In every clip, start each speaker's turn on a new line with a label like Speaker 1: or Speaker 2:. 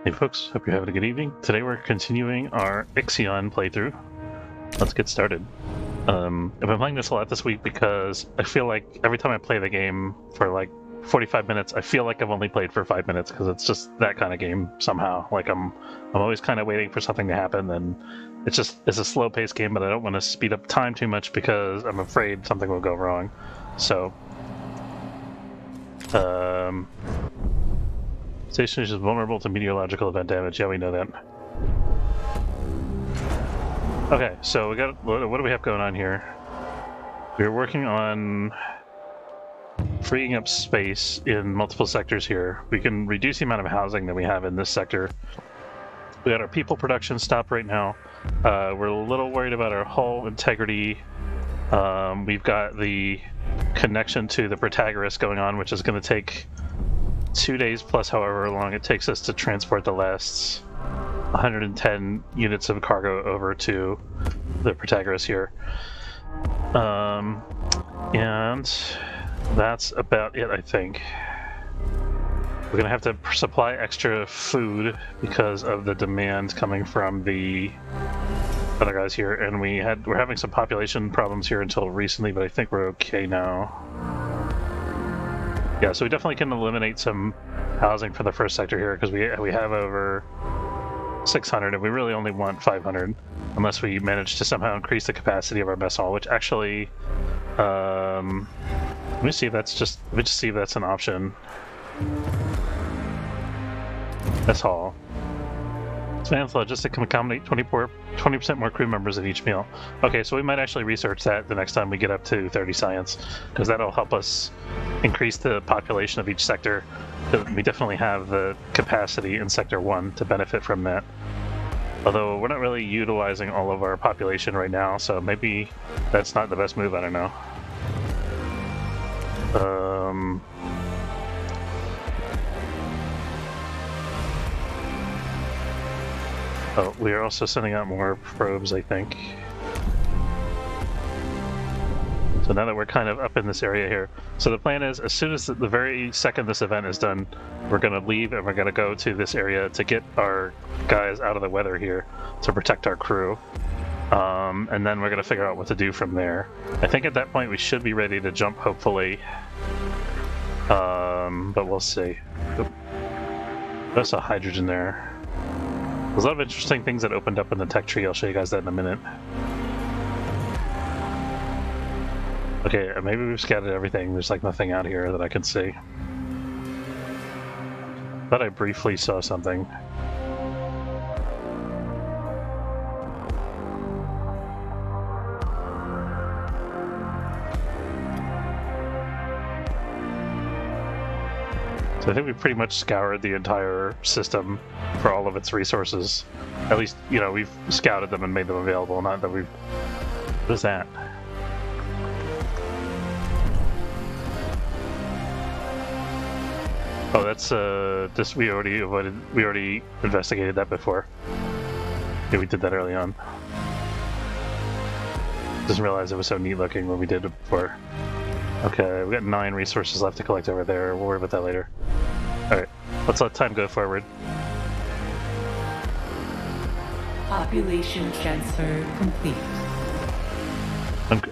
Speaker 1: Hey folks, hope you're having a good evening. Today we're continuing our Ixion playthrough. Let's get started. I've been playing this a lot this week because I feel like every time I play the game for like 45 minutes, I feel like I've only played for 5 minutes because it's just that kind of game somehow. Like I'm always kind of waiting for something to happen, and it's a slow-paced game, but I don't want to speed up time too much because I'm afraid something will go wrong. So, station is vulnerable to meteorological event damage. Yeah, we know that. Okay, so what do we have going on here? We're working on freeing up space in multiple sectors here. We can reduce the amount of housing that we have in this sector. We got our people production stopped right now. We're a little worried about our hull integrity. We've got the connection to the Protagoras going on, which is going to take 2 days plus however long it takes us to transport the last 110 units of cargo over to the Protagoras here. And that's about it, I think. We're going to have to supply extra food because of the demand coming from the other guys here, and we're having some population problems here until recently, but I think we're okay now. Yeah, so we definitely can eliminate some housing for the first sector here because we have over 600 and we really only want 500 unless we manage to somehow increase the capacity of our mess hall, which actually let me see if that's an option. Mess hall. Advanced logistics can accommodate 20% more crew members at each meal. Okay, so we might actually research that the next time we get up to 30 science, because that'll help us increase the population of each sector. We definitely have the capacity in Sector 1 to benefit from that. Although we're not really utilizing all of our population right now, so maybe that's not the best move, I don't know. Oh, we are also sending out more probes, I think. So now that we're kind of up in this area here. So the plan is, as soon as the very second this event is done, we're going to leave and we're going to go to this area to get our guys out of the weather here to protect our crew. And then we're going to figure out what to do from there. I think at that point we should be ready to jump, hopefully. But we'll see. There's a hydrogen there. There's a lot of interesting things that opened up in the tech tree. I'll show you guys that in a minute. Okay, maybe we've scouted everything. There's like nothing out here that I can see. Thought I briefly saw something. So I think we pretty much scoured the entire system for all of its resources. At least, you know, we've scouted them and made them available, not that we've... What is that? Oh, that's, this we already investigated that before. Yeah, we did that early on. Didn't realize it was so neat looking when we did it before. Okay, we got 9 resources left to collect over there. We'll worry about that later. Alright, let's let time go forward.
Speaker 2: Population transfer complete.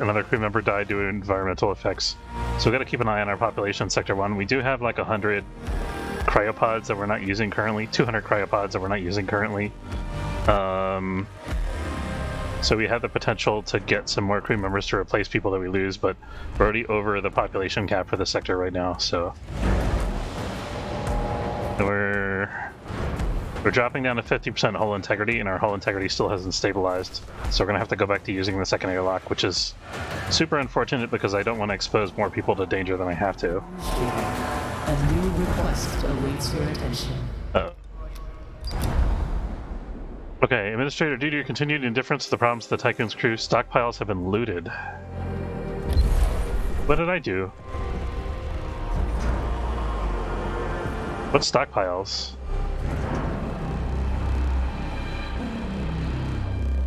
Speaker 1: Another crew member died due to environmental effects. So we got to keep an eye on our population in Sector 1. We do have like 100 cryopods that we're not using currently. 200 cryopods that we're not using currently. So we have the potential to get some more crew members to replace people that we lose, but we're already over the population cap for the sector right now, so... We're dropping down to 50% hull integrity, and our hull integrity still hasn't stabilized. So we're going to have to go back to using the second airlock, which is super unfortunate because I don't want to expose more people to danger than I have to.
Speaker 2: A new request awaits your attention.
Speaker 1: Okay, Administrator, due to your continued indifference to the problems of the Tycoon's crew, stockpiles have been looted. What did I do? What stockpiles?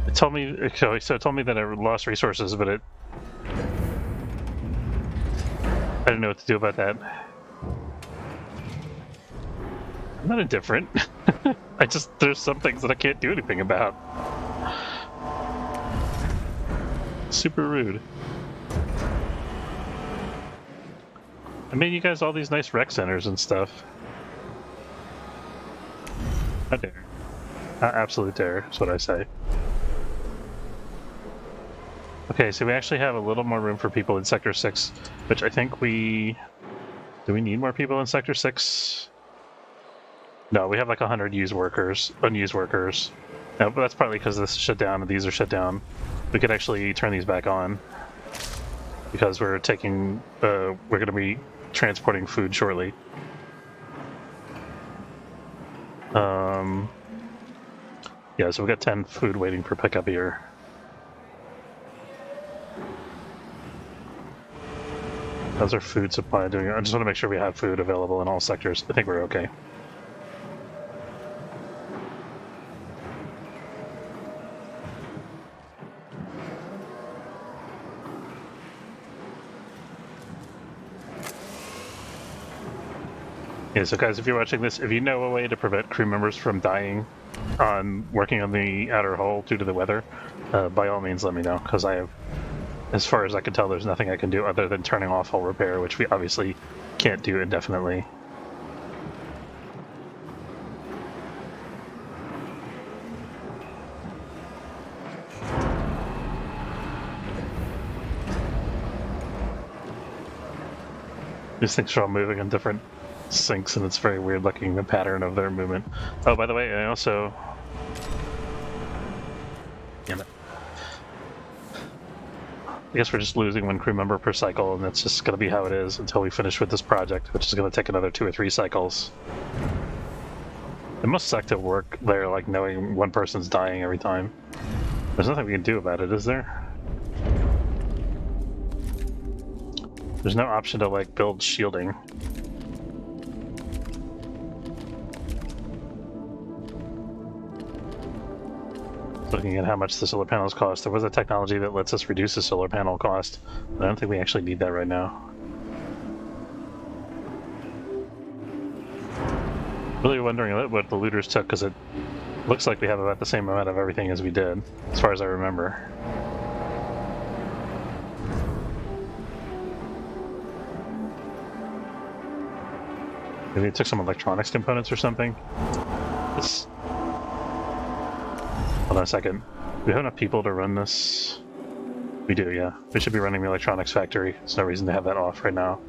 Speaker 1: It told me, okay, so it told me that I lost resources, but I didn't know what to do about that. I'm not indifferent. There's some things that I can't do anything about. Super rude. I made you guys all these nice rec centers and stuff. How dare. Absolute dare, is what I say. Okay, so we actually have a little more room for people in Sector 6, which I think we... Do we need more people in Sector 6? No, we have like 100 unused workers. No, but that's partly because this is shut down and these are shut down. We could actually turn these back on because we're taking, we're going to be transporting food shortly. Yeah, so we've got 10 food waiting for pickup here. How's our food supply doing? I just want to make sure we have food available in all sectors. I think we're okay. Yeah, so guys, if you're watching this, if you know a way to prevent crew members from dying on working on the outer hull due to the weather, by all means let me know, because I have, as far as I can tell, there's nothing I can do other than turning off hull repair, which we obviously can't do indefinitely. These things are all moving in different syncs, and it's very weird looking, the pattern of their movement. Oh, by the way, I also... Damn it. I guess we're just losing one crew member per cycle, and that's just going to be how it is until we finish with this project, which is going to take another 2 or 3 cycles. It must suck to work there, like knowing one person's dying every time. There's nothing we can do about it, is there? There's no option to, like, build shielding. Looking at how much the solar panels cost, there was a technology that lets us reduce the solar panel cost, but I don't think we actually need that right now. Really wondering what the looters took, because it looks like we have about the same amount of everything as we did, as far as I remember. Maybe it took some electronics components or something. Hold on a second. Do we have enough people to run this? We do, yeah. We should be running the electronics factory. There's no reason to have that off right now.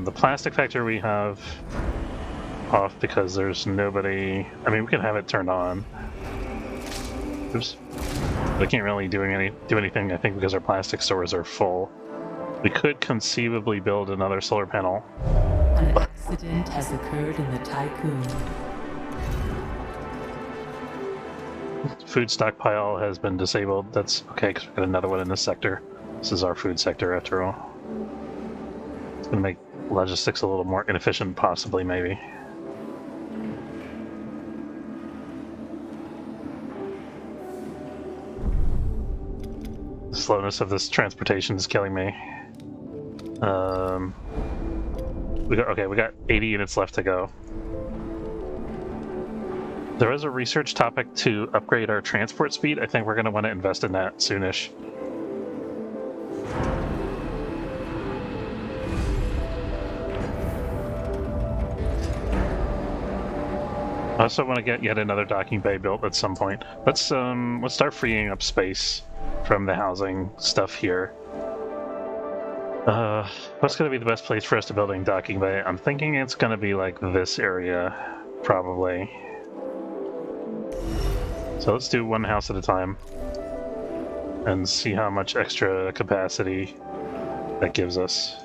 Speaker 1: The plastic factory we have off because there's nobody... I mean, we can have it turned on. Oops. We can't really do anything, I think, because our plastic stores are full. We could conceivably build another solar panel.
Speaker 2: An accident has occurred in the Tycoon.
Speaker 1: Food stockpile has been disabled. That's okay, because we've got another one in this sector. This is our food sector, after all. It's going to make logistics a little more inefficient, possibly, maybe. The slowness of this transportation is killing me. We got 80 units left to go. There is a research topic to upgrade our transport speed. I think we're going to want to invest in that soonish. I also want to get yet another docking bay built at some point. Let's start freeing up space from the housing stuff here. What's going to be the best place for us to build a docking bay? I'm thinking it's going to be like this area, probably. So let's do one house at a time and see how much extra capacity that gives us.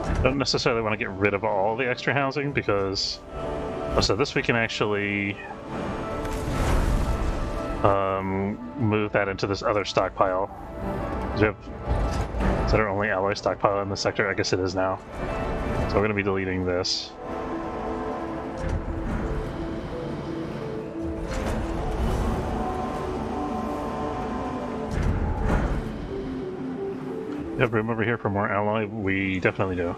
Speaker 1: I don't necessarily want to get rid of all the extra housing because... Oh, so this we can actually move that into this other stockpile. Is that our only alloy stockpile in the sector? I guess it is now. So we're going to be deleting this. You have room over here for more alloy? We definitely do.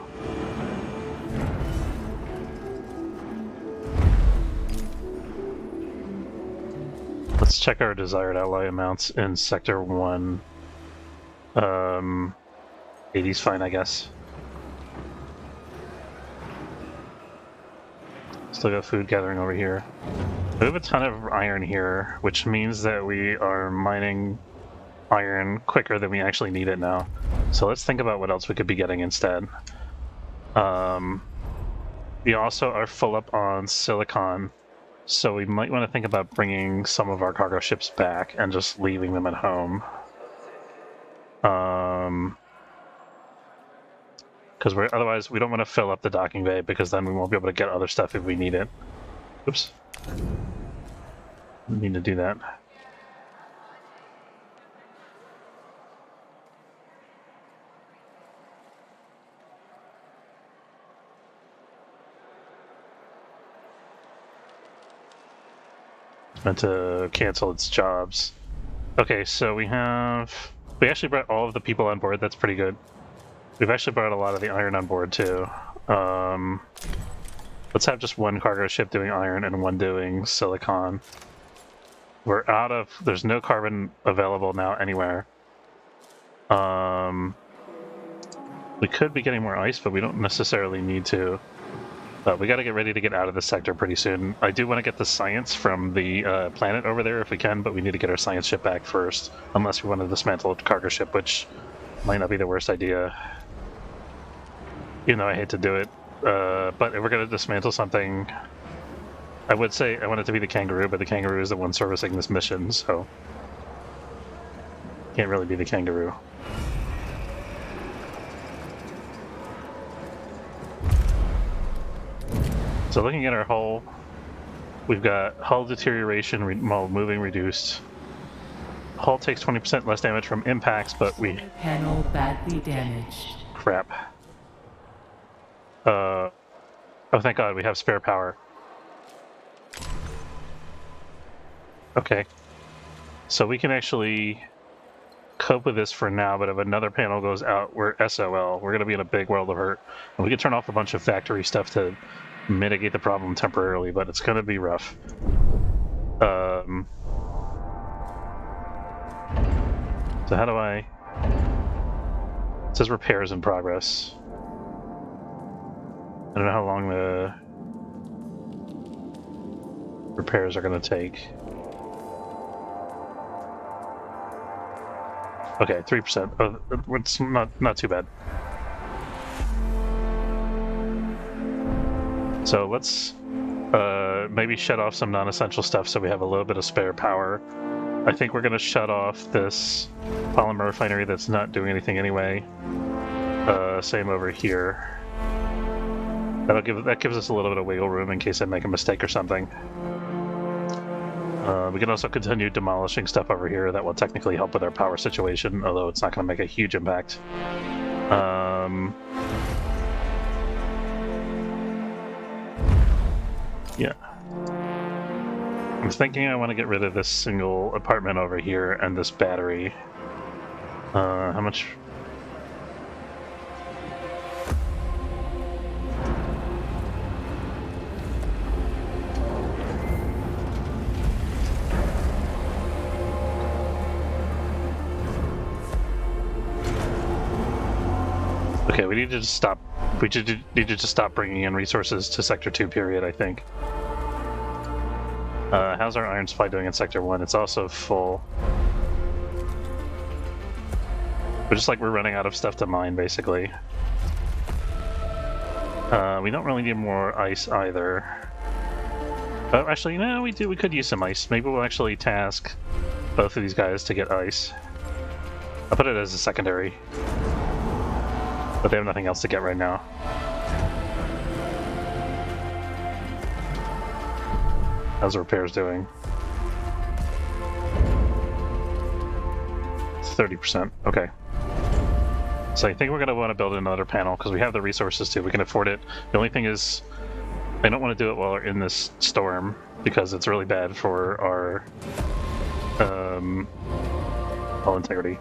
Speaker 1: Let's check our desired ally amounts in Sector 1. 80's fine, I guess. Still got food gathering over here. We have a ton of iron here, which means that we are mining iron quicker than we actually need it now. So let's think about what else we could be getting instead. We also are full up on silicon, so we might want to think about bringing some of our cargo ships back and just leaving them at home. Because otherwise we don't want to fill up the docking bay, because then we won't be able to get other stuff if we need it. Oops. Need to do that. Meant to cancel its jobs. Okay, so we actually brought all of the people on board. That's pretty good. We've actually brought a lot of the iron on board too. Let's have just one cargo ship doing iron and one doing silicon. There's no carbon available now anywhere. We could be getting more ice, but we don't necessarily need to. But we got to get ready to get out of this sector pretty soon. I do want to get the science from the planet over there if we can, but we need to get our science ship back first, unless we want to dismantle a cargo ship, which might not be the worst idea. Even though I hate to do it. But if we're going to dismantle something, I would say I want it to be the Kangaroo, but the Kangaroo is the one servicing this mission, so can't really be the Kangaroo. So looking at our hull, we've got hull deterioration while moving reduced. Hull takes 20% less damage from impacts, but we...
Speaker 2: Panel badly damaged.
Speaker 1: Crap. Oh, thank God, we have spare power. Okay. So we can actually cope with this for now, but if another panel goes out, we're SOL. We're going to be in a big world of hurt. And we can turn off a bunch of factory stuff to mitigate the problem temporarily, but it's going to be rough. So how do I... It says repairs in progress. I don't know how long the repairs are going to take. Okay, 3%. Oh, it's not too bad. So let's maybe shut off some non-essential stuff so we have a little bit of spare power. I think we're going to shut off this polymer refinery that's not doing anything anyway. Same over here. That gives us a little bit of wiggle room in case I make a mistake or something. We can also continue demolishing stuff over here that will technically help with our power situation, although it's not going to make a huge impact. Yeah. I'm thinking I want to get rid of this single apartment over here and this battery. How much? Okay, we need to just stop. We need to just stop bringing in resources to Sector 2, period, I think. How's our iron supply doing in Sector 1? It's also full. We're running out of stuff to mine, basically. We don't really need more ice either. Oh, actually, no, we do. We could use some ice. Maybe we'll actually task both of these guys to get ice. I'll put it as a secondary. But they have nothing else to get right now. How's the repairs doing? 30%. Okay. So I think we're going to want to build another panel because we have the resources to. We can afford it. The only thing is, I don't want to do it while we're in this storm because it's really bad for our hull integrity.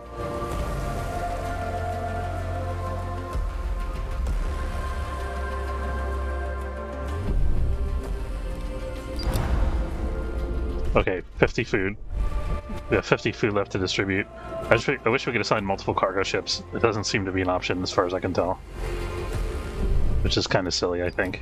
Speaker 1: Okay, 50 food. We have 50 food left to distribute. I wish we could assign multiple cargo ships. It doesn't seem to be an option as far as I can tell. Which is kind of silly, I think.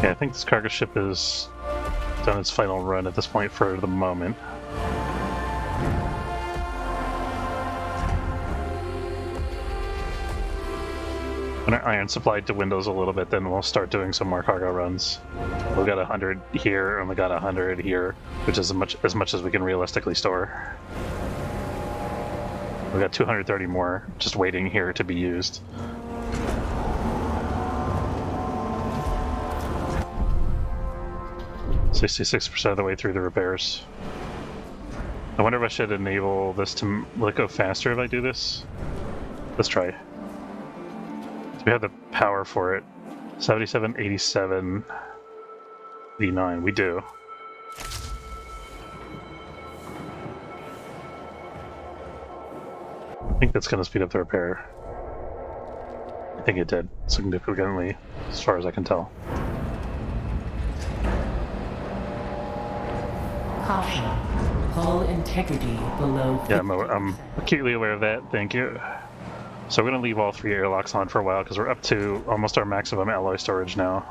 Speaker 1: Yeah, I think this cargo ship is done its final run at this point for the moment. When our iron supply dwindles a little bit, then we'll start doing some more cargo runs. We've got 100 here, and we got 100 here, which is as much as we can realistically store. We've got 230 more just waiting here to be used. %66% of the way through the repairs. I wonder if I should enable this to go faster if I do this. Let's try. So we have the power for it. 77, 87, 89. We do. I think that's going to speed up the repair. I think it did, significantly, as far as I can tell.
Speaker 2: Caution. Hull integrity below 50%.
Speaker 1: Yeah, I'm acutely aware of that. Thank you. So we're going to leave all 3 airlocks on for a while because we're up to almost our maximum alloy storage now.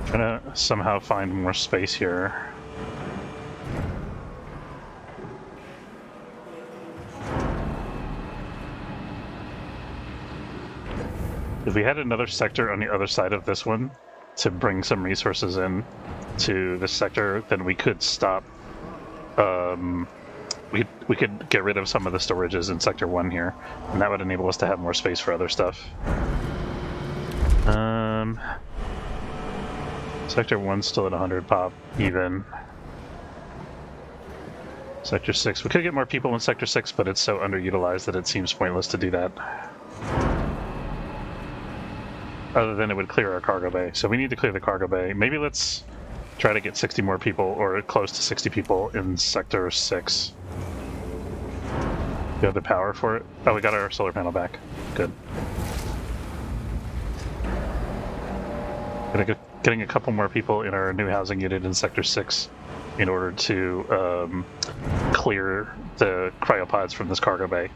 Speaker 1: Trying to somehow find more space here. If we had another sector on the other side of this one to bring some resources in to this sector, then we could stop. We could get rid of some of the storages in Sector 1 here, and that would enable us to have more space for other stuff. Sector 1's still at 100 pop, even. Sector 6. We could get more people in Sector 6, but it's so underutilized that it seems pointless to do that. Other than it would clear our cargo bay. So we need to clear the cargo bay. Maybe let's try to get 60 more people, or close to 60 people in Sector 6. You have the power for it? Oh, we got our solar panel back. Good. Getting a couple more people in our new housing unit in Sector 6 in order to clear the cryopods from this cargo bay.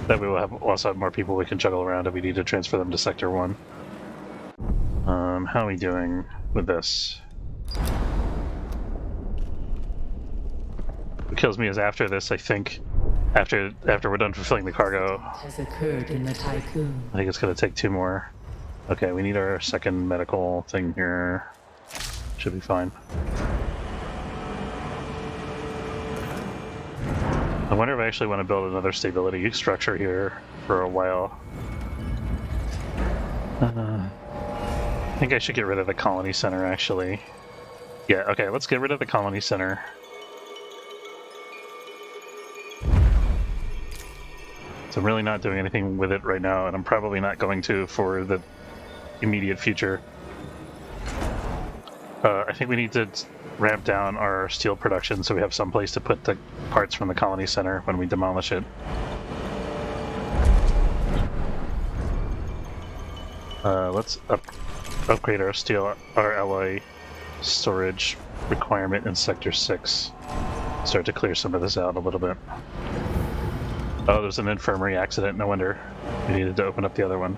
Speaker 1: That way we'll also have more people we can juggle around if we need to transfer them to Sector 1. How are we doing with this? What kills me is after this, I think, after we're done fulfilling the cargo,
Speaker 2: Has occurred in the Tycoon.
Speaker 1: I think it's going to take 2 more. Okay, we need our second medical thing here. Should be fine. I wonder if I actually want to build another stability structure here for a while. I think I should get rid of the colony center, actually. Yeah, okay, let's get rid of the colony center. So I'm really not doing anything with it right now, and I'm probably not going to for the immediate future. I think we need to ramp down our steel production so we have some place to put the parts from the colony center when we demolish it. Let's upgrade our alloy storage requirement in Sector 6. Start to clear some of this out a little bit. Oh, there's an infirmary accident. No wonder we needed to open up the other one.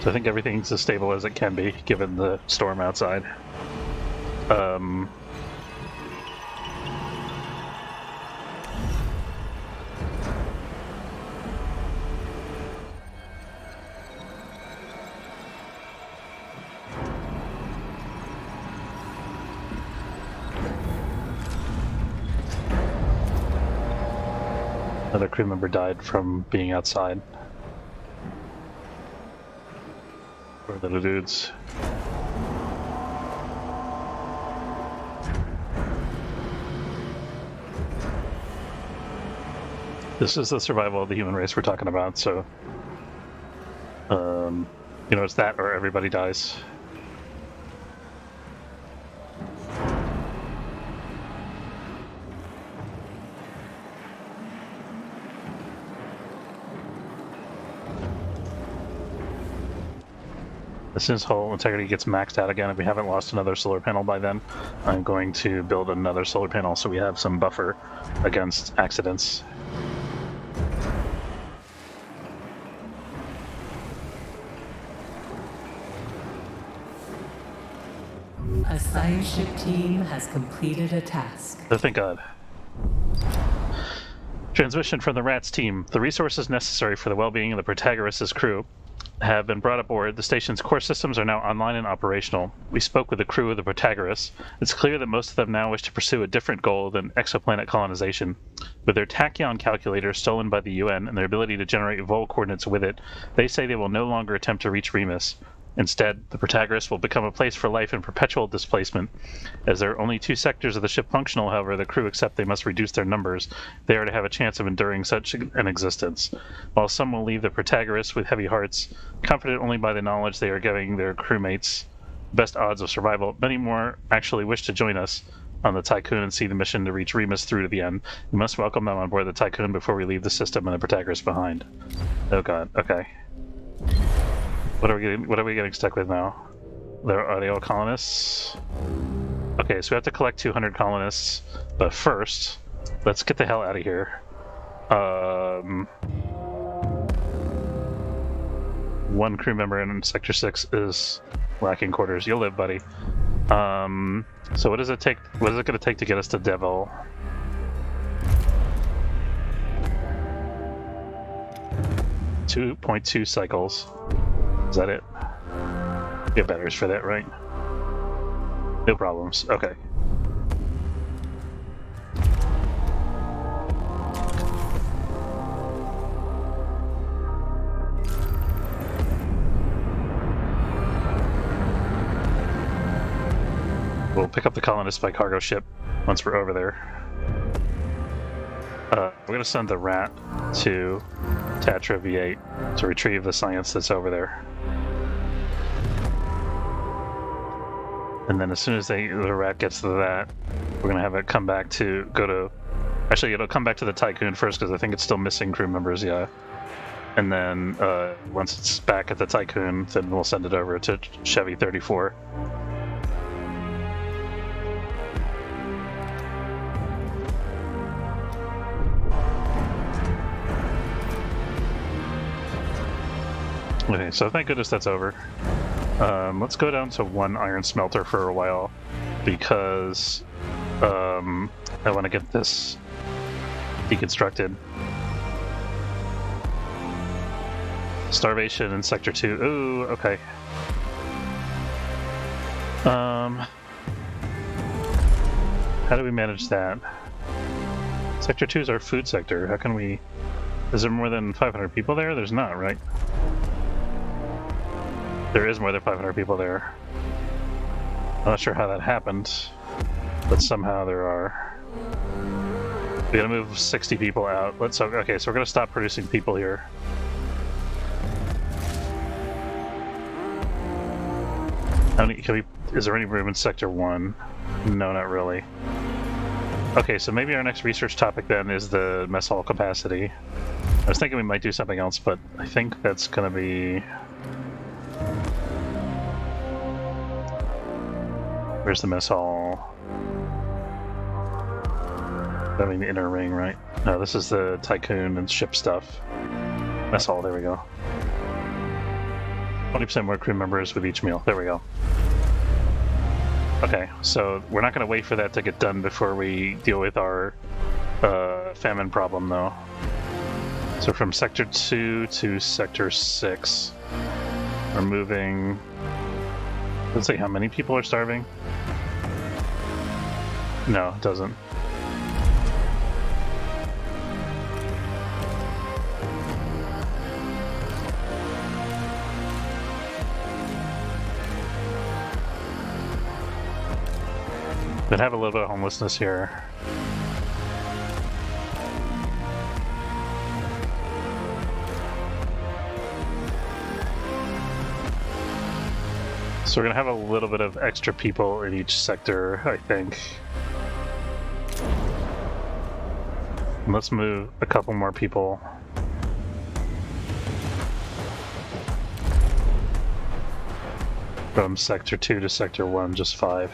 Speaker 1: So I think everything's as stable as it can be, given the storm outside. Another crew member died from being outside. Poor little dudes. This is the survival of the human race we're talking about, so... you know, it's that or everybody dies. As soon as hull integrity gets maxed out again, if we haven't lost another solar panel by then, I'm going to build another solar panel so we have some buffer against accidents.
Speaker 2: A science ship team has completed a task.
Speaker 1: Oh, thank God. Transmission from the RATS team. The resources necessary for the well-being of the Protagoras' crew have been brought aboard. The station's core systems are now online and operational. We spoke with the crew of the Protagoras. It's clear that most of them now wish to pursue a different goal than exoplanet colonization. With their tachyon calculator stolen by the UN and their ability to generate vol coordinates with it, they say they will no longer attempt to reach Remus. Instead, the Protagoras will become a place for life in perpetual displacement. As there are only 2 sectors of the ship functional, however, the crew accept they must reduce their numbers if they are to have a chance of enduring such an existence. While some will leave the Protagoras with heavy hearts, comforted only by the knowledge they are giving their crewmates best odds of survival, many more actually wish to join us on the Tycoon and see the mission to reach Remus through to the end. We must welcome them on board the Tycoon before we leave the system and the Protagoras behind. Oh God, okay. What are we getting stuck with now? Are they all colonists? Okay, so we have to collect 200 colonists, but first, let's get the hell out of here. One crew member in Sector 6 is lacking quarters. You'll live, buddy. So what does it take? What is it going to take to get us to Devil? .2 cycles. Is that it? Get batteries for that, right? No problems. Okay. We'll pick up the colonists by cargo ship once we're over there. We're going to send the rat to Tatra V8 to retrieve the science that's over there. And then as soon as the rat gets to that, we're going to have it come back to Actually, it'll come back to the Tycoon first because I think it's still missing crew members, yeah. And then once it's back at the Tycoon, then we'll send it over to Chevy 34. Okay, so thank goodness that's over. Let's go down to 1 iron smelter for a while, because I want to get this deconstructed. Starvation in Sector 2. Ooh, okay. How do we manage that? Sector 2 is our food sector. How can we... Is there more than 500 people there? There's not, right? There is more than 500 people there. I'm not sure how that happened, but somehow there are. We gotta move 60 people out. Okay, so we're gonna stop producing people here. Is there any room in Sector 1? No, not really. Okay, so maybe our next research topic then is the mess hall capacity. I was thinking we might do something else, but I think that's gonna be... Where's the mess hall? I mean the inner ring, right? No, this is the Tycoon and ship stuff. Mess hall, there we go. 20% more crew members with each meal. There we go. Okay, so we're not going to wait for that to get done before we deal with our famine problem, though. So from Sector 2 to Sector 6, we're moving... Does it say how many people are starving? No, it doesn't. Then have a little bit of homelessness here. So we're gonna have a little bit of extra people in each sector, I think. And let's move a couple more people. From Sector 2 to Sector 1, just 5.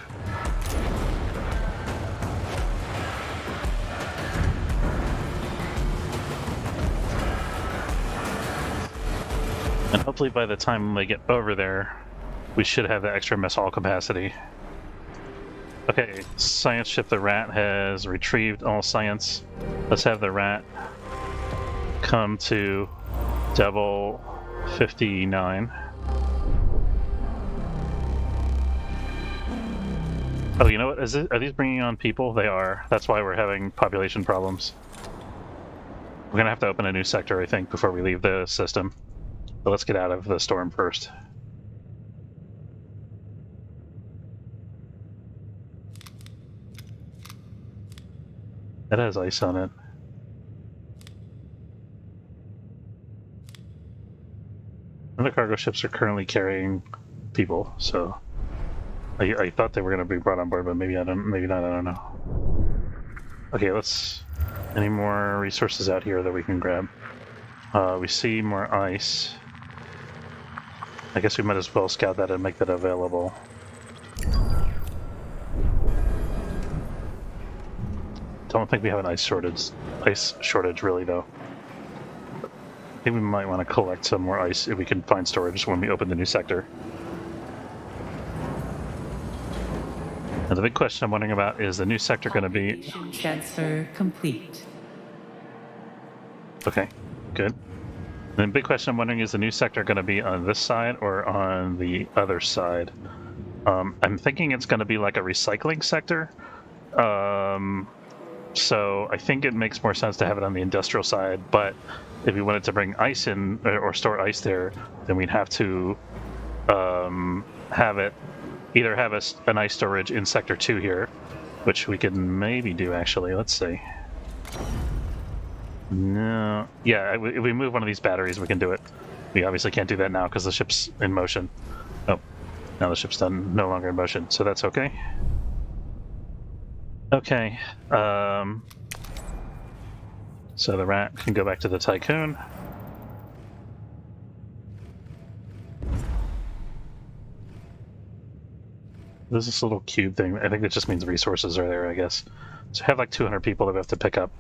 Speaker 1: And hopefully by the time they get over there, we should have the extra mess hall capacity. Okay, science ship the rat has retrieved all science. Let's have the rat come to Devil 59. Oh, you know what? Are these bringing on people? They are. That's why we're having population problems. We're gonna have to open a new sector, I think, before we leave the system. But let's get out of the storm first. That has ice on it. And the cargo ships are currently carrying people, so I thought they were going to be brought on board, but maybe not. I don't know. Okay, let's. Any more resources out here that we can grab? We see more ice. I guess we might as well scout that and make that available. Don't think we have an ice shortage really, though. I think we might want to collect some more ice if we can find storage when we open the new sector. Now the big question I'm wondering about is the new sector going to be...
Speaker 2: Transfer complete.
Speaker 1: Okay, good. And the big question I'm wondering is the new sector going to be on this side or on the other side? I'm thinking it's going to be like a recycling sector. So I think it makes more sense to have it on the industrial side, but if we wanted to bring ice in or store ice there, then we'd have to have it either have an ice storage in Sector 2 here, which we could maybe do actually. Let's see. No, yeah, if we move one of these batteries, we can do it. We obviously can't do that now because the ship's in motion. Oh, now the ship's no longer in motion, so that's okay. Okay, so the rat can go back to the Tycoon. There's this little cube thing. I think that just means resources are there, I guess. So I have like 200 people that we have to pick up.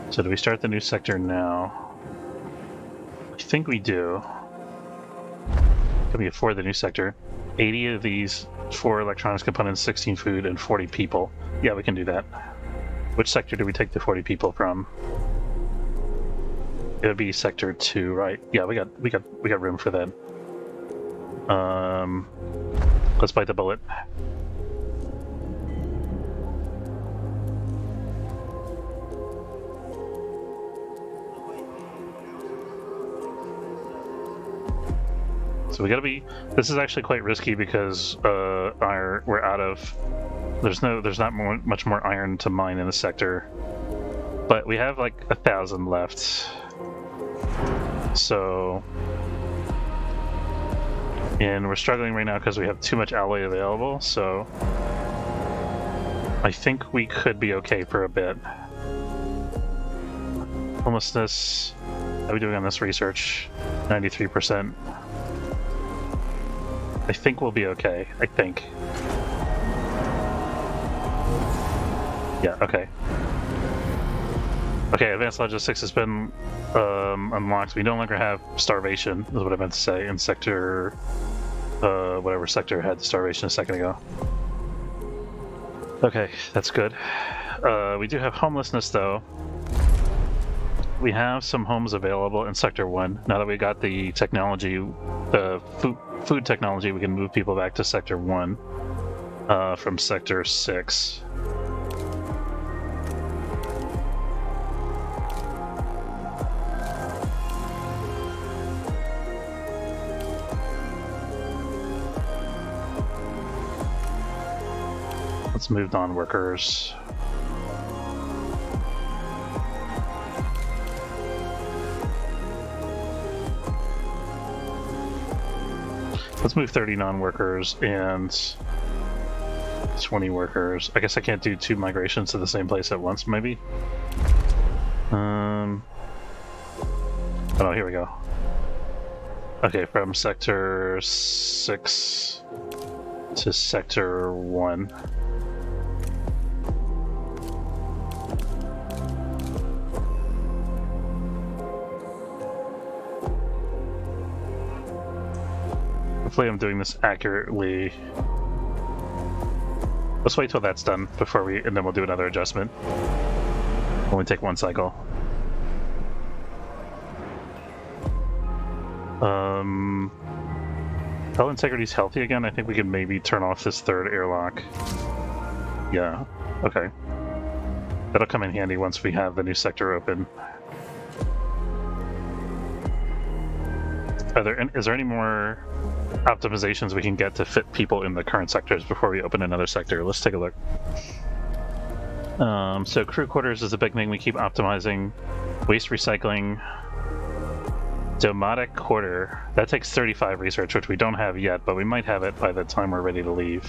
Speaker 1: So do we start the new sector now? I think we do. Can we afford the new sector? 80 of these, 4 electronics components, 16 food, and 40 people. Yeah, we can do that. Which sector do we take the 40 people from? It would be Sector 2, right? Yeah, we got room for that. Let's bite the bullet. So we gotta be. This is actually quite risky because we're out of. There's not much more iron to mine in the sector, but we have like 1,000 left. So, and we're struggling right now because we have too much alloy available. So, I think we could be okay for a bit. Homelessness. How are we doing on this research? 93%. I think we'll be okay. I think. Yeah, okay. Okay, advanced logistics has been unlocked. We no longer have starvation, is what I meant to say, in sector... whatever sector had the starvation a second ago. Okay, that's good. We do have homelessness, though. We have some homes available in Sector 1. Now that we got the technology, the food technology, we can move people back to Sector 1 from Sector 6. Let's move non-workers. Let's move 30 non-workers and 20 workers. I guess I can't do 2 migrations to the same place at once, maybe? Oh, here we go. Okay, from Sector 6 to Sector 1. Hopefully I'm doing this accurately. Let's wait till that's done before and then we'll do another adjustment. Only take 1 cycle. Hull integrity's healthy again. I think we can maybe turn off this 3rd airlock. Yeah, okay. That'll come in handy once we have the new sector open. Is there any more optimizations we can get to fit people in the current sectors before we open another sector? Let's take a look. So crew quarters is a big thing we keep optimizing. Waste recycling. Domotic quarter. That takes 35 research, which we don't have yet, but we might have it by the time we're ready to leave.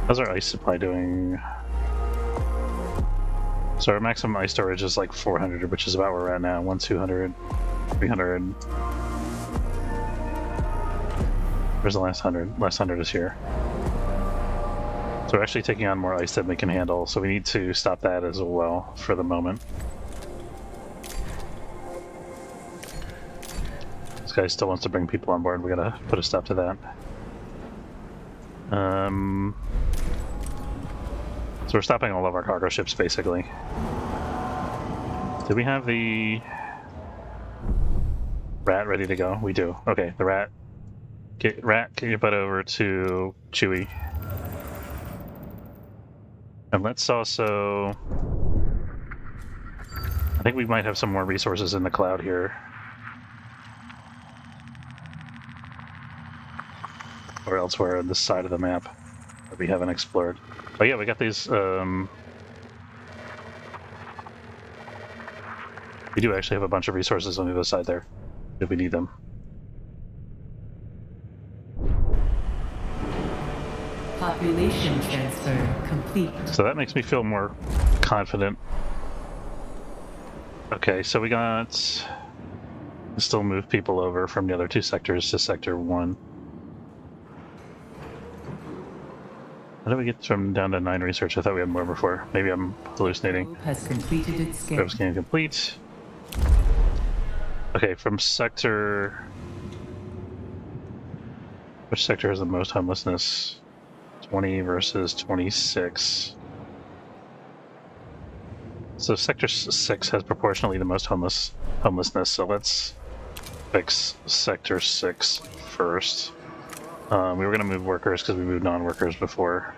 Speaker 1: How's our ice supply doing? So our maximum ice storage is like 400, which is about where we're at now. 200, 300. Where's the last 100? Last 100 is here. So we're actually taking on more ice than we can handle, so we need to stop that as well for the moment. This guy still wants to bring people on board. We gotta put a stop to that. So we're stopping all of our cargo ships, basically. Do we have the rat ready to go? We do. Okay, the rat. Get your butt over to Chewie. And let's also... I think we might have some more resources in the cloud here. Or elsewhere on this side of the map that we haven't explored. Oh yeah, we got these, we do actually have a bunch of resources on the other side there, if we need them.
Speaker 2: Population transfer complete.
Speaker 1: So that makes me feel more confident. Okay, so we got... still move people over from the other 2 sectors to Sector 1. How do we get from down to 9 research? I thought we had more before. Maybe I'm hallucinating.
Speaker 2: Has completed its scan.
Speaker 1: Probe scan complete. Okay, from sector... Which sector has the most homelessness? 20 versus 26. So sector 6 has proportionally the most homelessness, so let's fix sector 6 first. We were going to move workers because we moved non-workers before.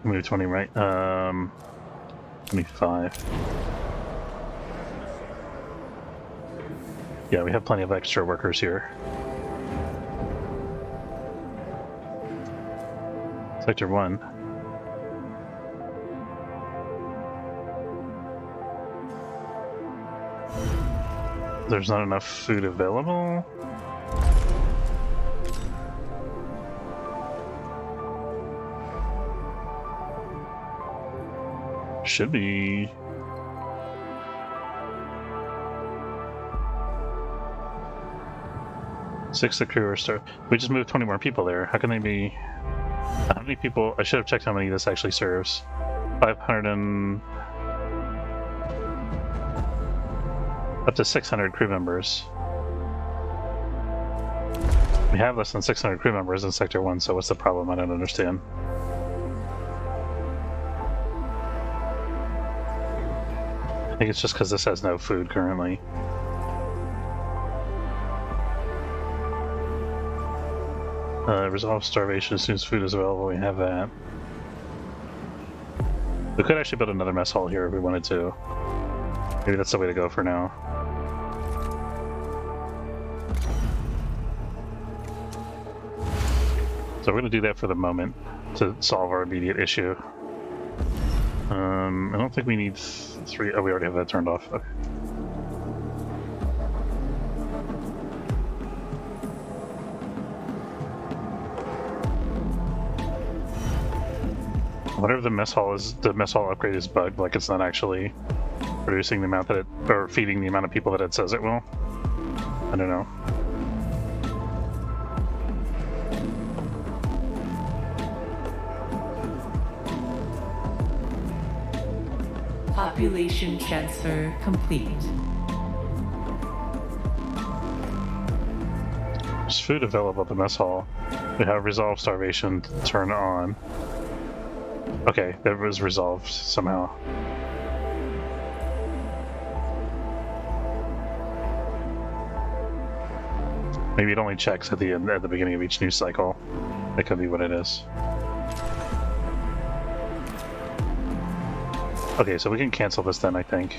Speaker 1: Move 20, right? 25. Yeah, we have plenty of extra workers here. Sector 1. There's not enough food available. Should be. Six the crew are start. We just moved 20 more people there. How can they be? How many people? I should have checked how many this actually serves. 500 and up to 600 crew members. We have less than 600 crew members in Sector 1, so what's the problem? I don't understand. I think it's just because this has no food currently. Resolve starvation as soon as food is available. We have that. We could actually build another mess hall here if we wanted to. Maybe that's the way to go for now. So we're going to do that for the moment to solve our immediate issue. I don't think we need 3. Oh, we already have that turned off. Okay. Whatever the mess hall is, the mess hall upgrade is bugged, like it's not actually producing the amount that it, or feeding the amount of people that it says it will. I don't know.
Speaker 2: Population transfer complete.
Speaker 1: There's food available at the mess hall. We have resolve starvation turned on. Okay, that was resolved somehow. Maybe it only checks at the end, at the beginning of each news cycle. That could be what it is. Okay, so we can cancel this then, I think.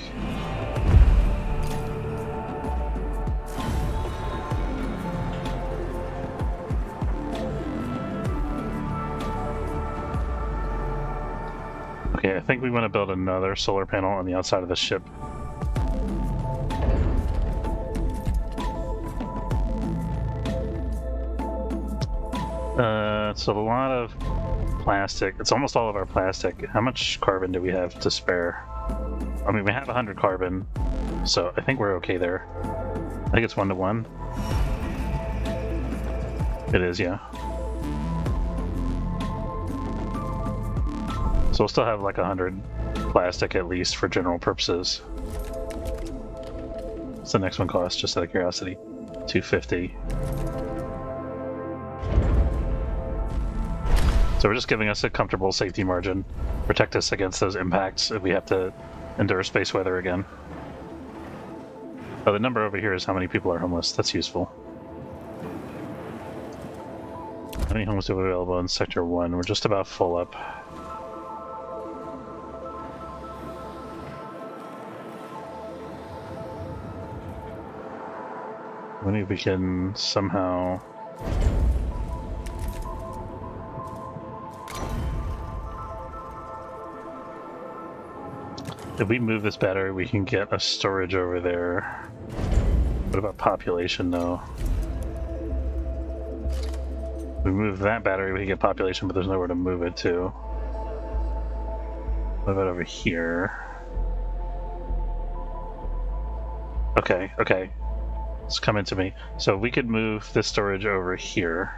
Speaker 1: Okay, I think we want to build another solar panel on the outside of the ship. It's a lot of plastic. It's almost all of our plastic. How much carbon do we have to spare? I mean, we have 100 carbon, so I think we're okay there. I think it's 1 to 1. It is, yeah. So we'll still have like 100 plastic at least for general purposes. What's the next one cost, just out of curiosity? 250. So we're just giving us a comfortable safety margin. Protect us against those impacts if we have to endure space weather again. Oh, the number over here is how many people are homeless. That's useful. How many homeless do we have available in Sector 1? We're just about full up. Maybe we can somehow... If we move this battery, we can get a storage over there. What about population, though? If we move that battery, we can get population, but there's nowhere to move it to. What about over here? Okay, okay. It's coming to me. So we could move this storage over here.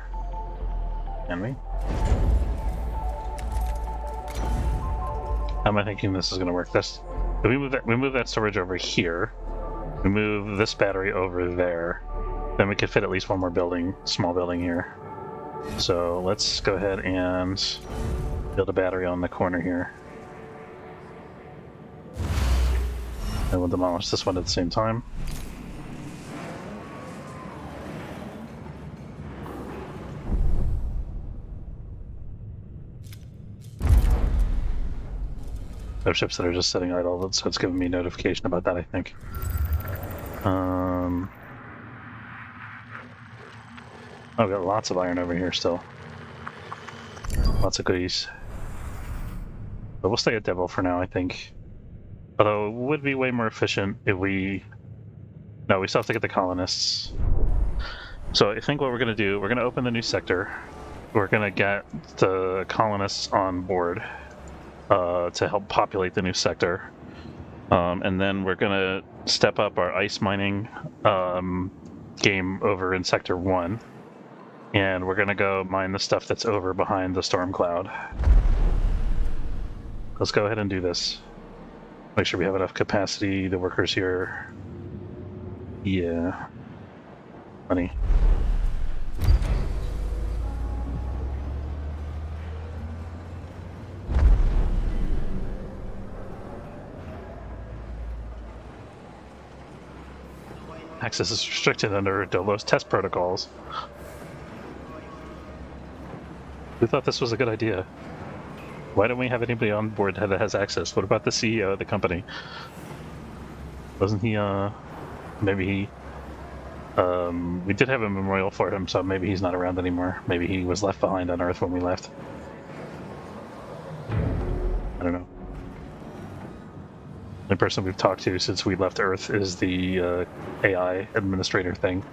Speaker 1: Can we? How am I thinking this is going to work? If we move that storage over here. We move this battery over there. Then we could fit at least one more building, small building here. So let's go ahead and build a battery on the corner here. And we'll demolish this one at the same time. There are ships that are just sitting idle, so it's giving me notification about that, I think. Oh, I've got lots of iron over here still. Lots of goodies. But we'll stay at Devil for now, I think. Although it would be way more efficient if we... No, we still have to get the colonists. So I think what we're going to do, we're going to open the new sector. We're going to get the colonists on board. To help populate the new sector. And then we're going to step up our ice mining game over in Sector 1. And we're going to go mine the stuff that's over behind the storm cloud. Let's go ahead and do this. Make sure we have enough capacity, the workers here. Yeah. Money. Access is restricted under Dolo's test protocols. Who thought this was a good idea? Why don't we have anybody on board that has access? What about the CEO of the company? Wasn't he, maybe he... we did have a memorial for him, so maybe he's not around anymore. Maybe he was left behind on Earth when we left. I don't know. The person we've talked to since we left Earth is the AI administrator thing.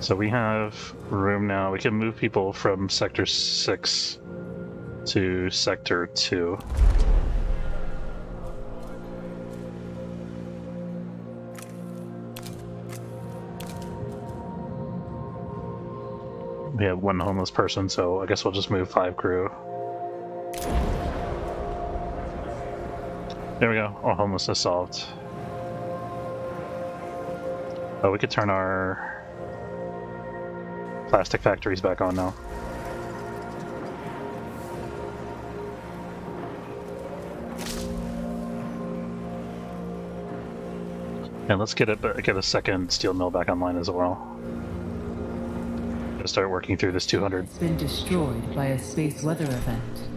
Speaker 1: So we have room now. We can move people from Sector 6 to Sector 2. We have one homeless person, so I guess we'll just move 5 crew. There we go. All homelessness solved. Oh, we could turn our plastic factories back on now. And let's get a second steel mill back online as well. Start working through this 200.
Speaker 2: It's been destroyed by a space weather event.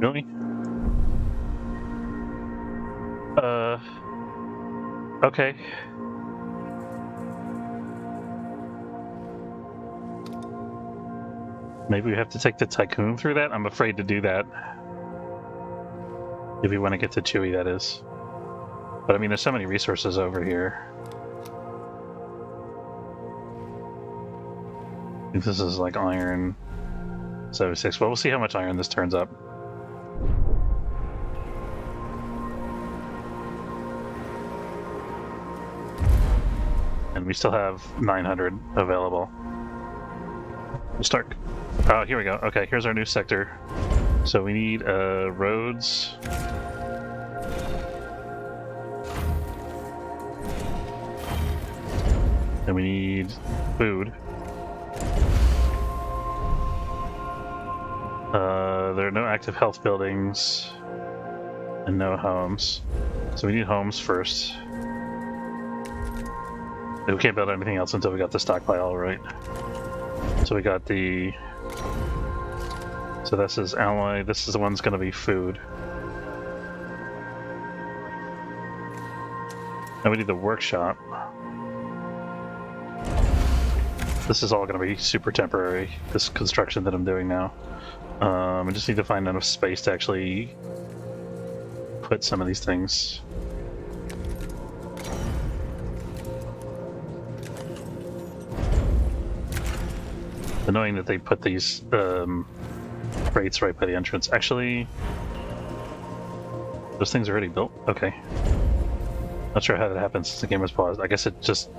Speaker 1: Really? Okay. Maybe we have to take the Tycoon through that? I'm afraid to do that. If we want to get to Chewie, that is. But I mean, there's so many resources over here. I think this is like iron 76. Well, we'll see how much iron this turns up. And we still have 900 available. We'll start. Oh, here we go. Okay, here's our new sector. So we need roads. And we need food. There are no active health buildings and no homes. So we need homes first. And we can't build anything else until we got the stockpile right. So we got the... So this is alloy, this is the one's gonna be food. And we need the workshop. This is all gonna be super temporary, this construction that I'm doing now. I just need to find enough space to actually put some of these things. Annoying that they put these crates right by the entrance. Actually, those things are already built? Okay. Not sure how that happens since the game was paused. I guess it just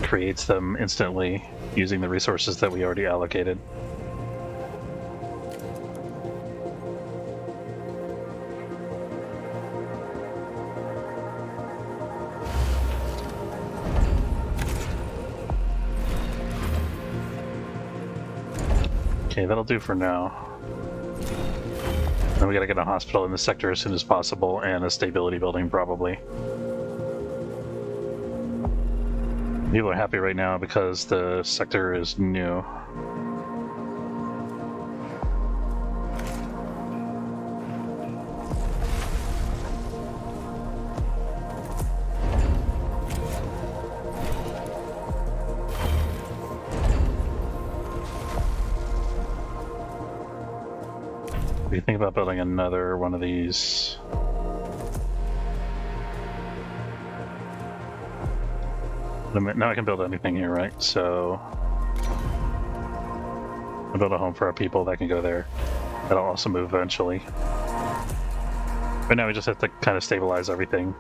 Speaker 1: creates them instantly using the resources that we already allocated. Okay, that'll do for now. Then we gotta get a hospital in this sector as soon as possible, and a stability building probably. People are happy right now because the sector is new. What do you think about building another one of these? Now I can build anything here, right? So I'll build a home for our people that can go there. That'll also move eventually. But now we just have to kind of stabilize everything.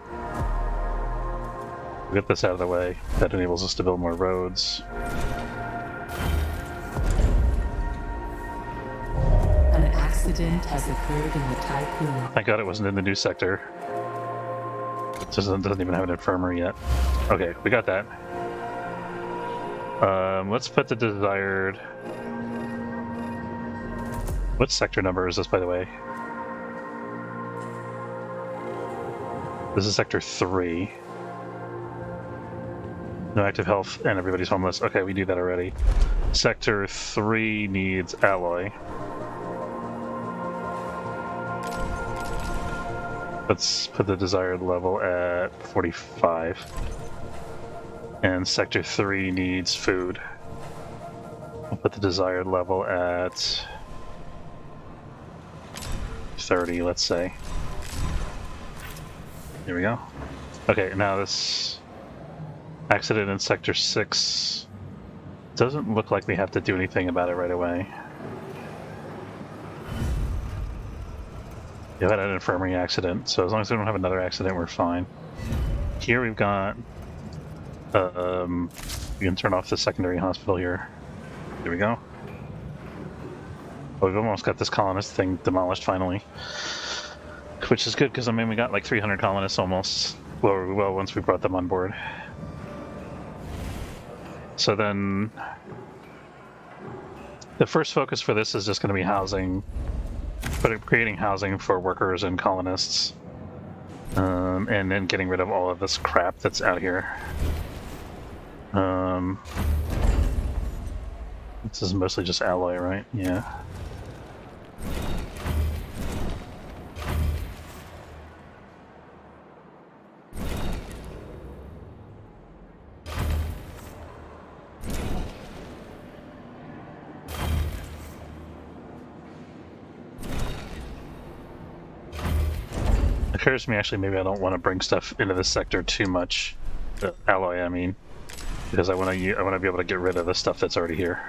Speaker 1: We'll get this out of the way. That enables us to build more roads.
Speaker 2: An accident has occurred in the Tycoon.
Speaker 1: Thank God it wasn't in the new sector. It doesn't even have an infirmary yet. Okay, we got that. Let's put the desired... What sector number is this, by the way? This is sector 3. No active health, and everybody's homeless. Okay, we do that already. Sector 3 needs alloy. Let's put the desired level at 45. And Sector 3 needs food. We'll put the desired level at 30, let's say. Here we go. Okay, now this accident in Sector 6 doesn't look like we have to do anything about it right away. We had an infirmary accident, so as long as we don't have another accident, we're fine. Here we've got... we can turn off the secondary hospital here. Here we go. Well, we've almost got this colonist thing demolished finally. Which is good, because I mean we got like 300 colonists almost. Well, once we brought them on board. So then... the first focus for this is just going to be housing. Creating housing for workers and colonists. And then getting rid of all of this crap that's out here. This is mostly just alloy, right? Yeah. It occurs to me actually maybe I don't want to bring stuff into this sector too much. Alloy, I mean. Because I want to be able to get rid of the stuff that's already here.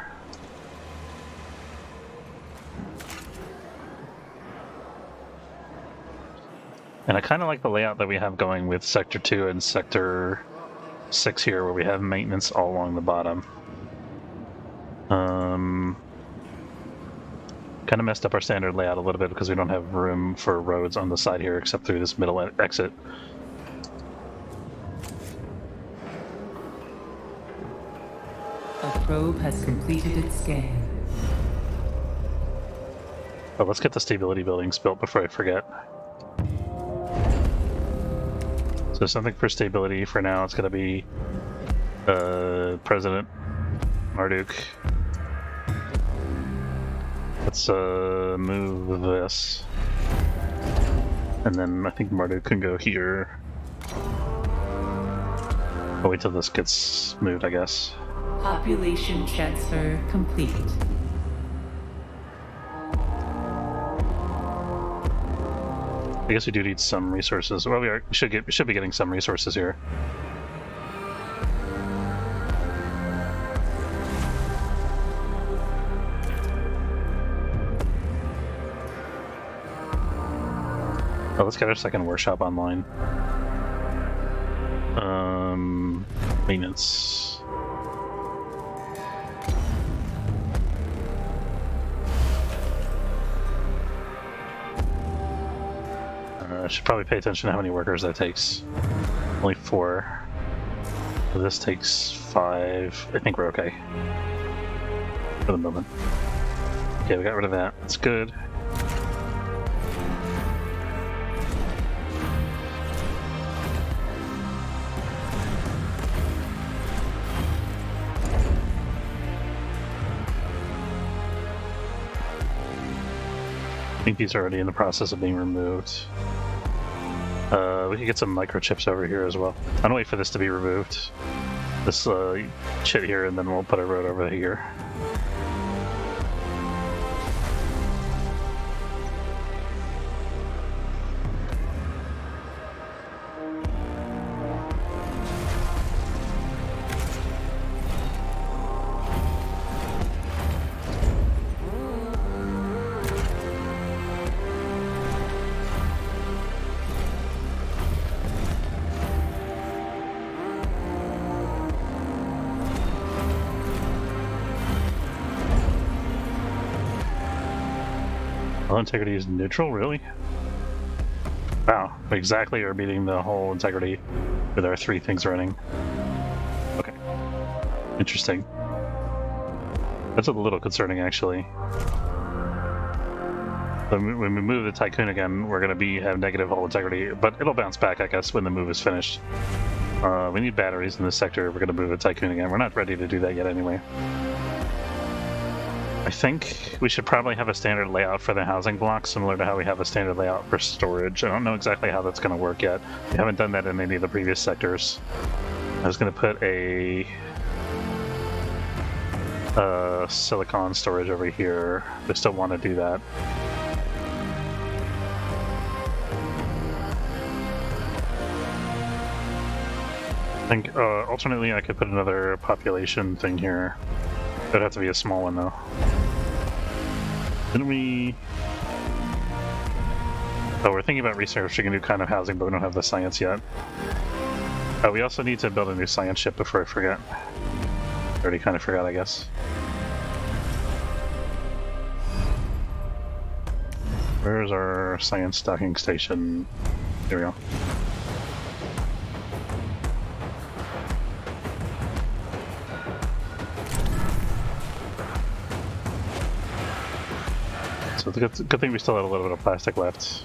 Speaker 1: And I kind of like the layout that we have going with Sector 2 and Sector 6 here, where we have maintenance all along the bottom. Kind of messed up our standard layout a little bit because we don't have room for roads on the side here except through this middle exit.
Speaker 2: A probe has completed its scan.
Speaker 1: But let's get the stability buildings built before I forget. So something for stability for now, it's going to be President Marduk. Let's move this. And then I think Marduk can go here. I'll wait till this gets moved, I guess.
Speaker 2: Population transfer complete.
Speaker 1: I guess we do need some resources. Well, we should be getting some resources here. Oh, let's get our second workshop online. Maintenance. I should probably pay attention to how many workers that takes. Only 4. So this takes 5. I think we're okay. For the moment. Okay, we got rid of that. That's good. I think these are already in the process of being removed. We could get some microchips over here as well. I'm gonna wait for this to be removed. This shit here, and then we'll put a road over here. Hull integrity is neutral, really? Wow, we exactly are beating the whole integrity with our 3 things running. Okay. Interesting. That's a little concerning, actually. When we move the Tycoon again, we're going to have negative hull integrity, but it'll bounce back, I guess, when the move is finished. We need batteries in this sector. We're going to move a Tycoon again. We're not ready to do that yet anyway. I think we should probably have a standard layout for the housing blocks, similar to how we have a standard layout for storage. I don't know exactly how that's going to work yet. We haven't done that in any of the previous sectors. I was going to put a silicon storage over here. I still want to do that. I think alternately I could put another population thing here. It'd have to be a small one though. Didn't we... Oh, we're thinking about researching a new kind of housing, but we don't have the science yet. Oh, we also need to build a new science ship before I forget. Already kind of forgot, I guess. Where's our science docking station? Here we go. So it's a good thing we still had a little bit of plastic left.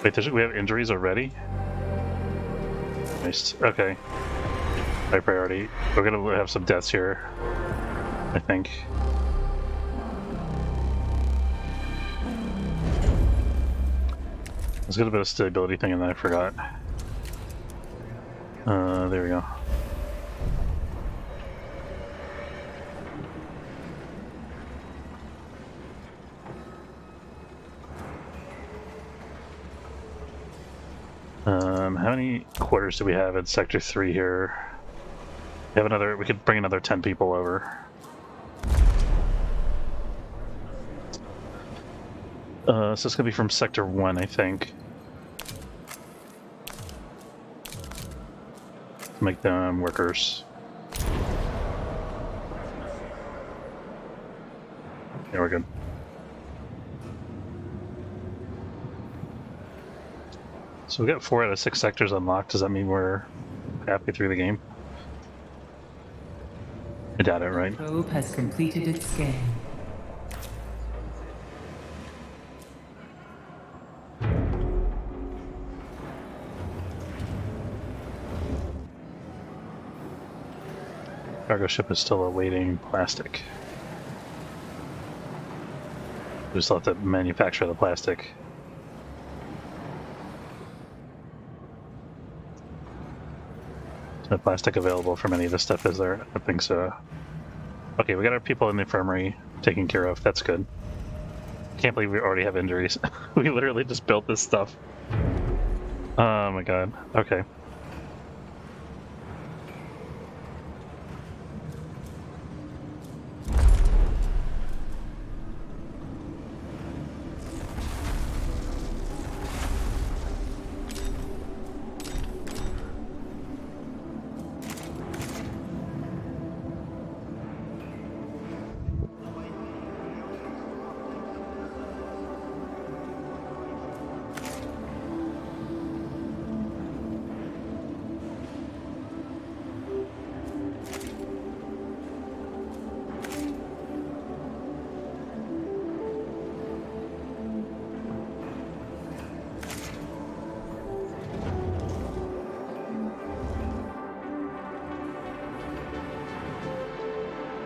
Speaker 1: Wait, we have injuries already? Nice. Okay. High priority. We're gonna have some deaths here, I think. Let's get a bit of stability thing and then I forgot. There we go. How many quarters do we have in Sector 3 here? We have another, we could bring another 10 people over. So it's gonna be from Sector 1, I think. Make them workers. Yeah, we're good. So we got 4 out of 6 sectors unlocked. Does that mean we're halfway through the game? I doubt it, right?
Speaker 2: Probe has completed its scan.
Speaker 1: Cargo ship is still awaiting plastic. We still have to manufacture the plastic. Is the plastic available from any of this stuff, is there? I think so. Okay, we got our people in the infirmary taken care of. That's good. Can't believe we already have injuries. We literally just built this stuff. Oh my god. Okay.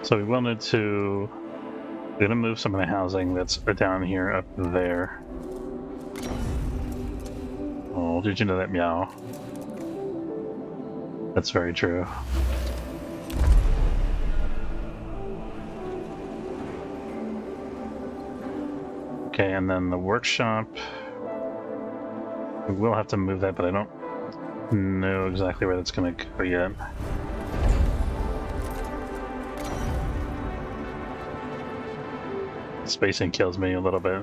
Speaker 1: So we wanted to... We're gonna move some of the housing that's down here up there. Oh, did you know that, meow? That's very true. Okay, and then the workshop... We will have to move that, but I don't know exactly where that's gonna go yet. Spacing kills me a little bit.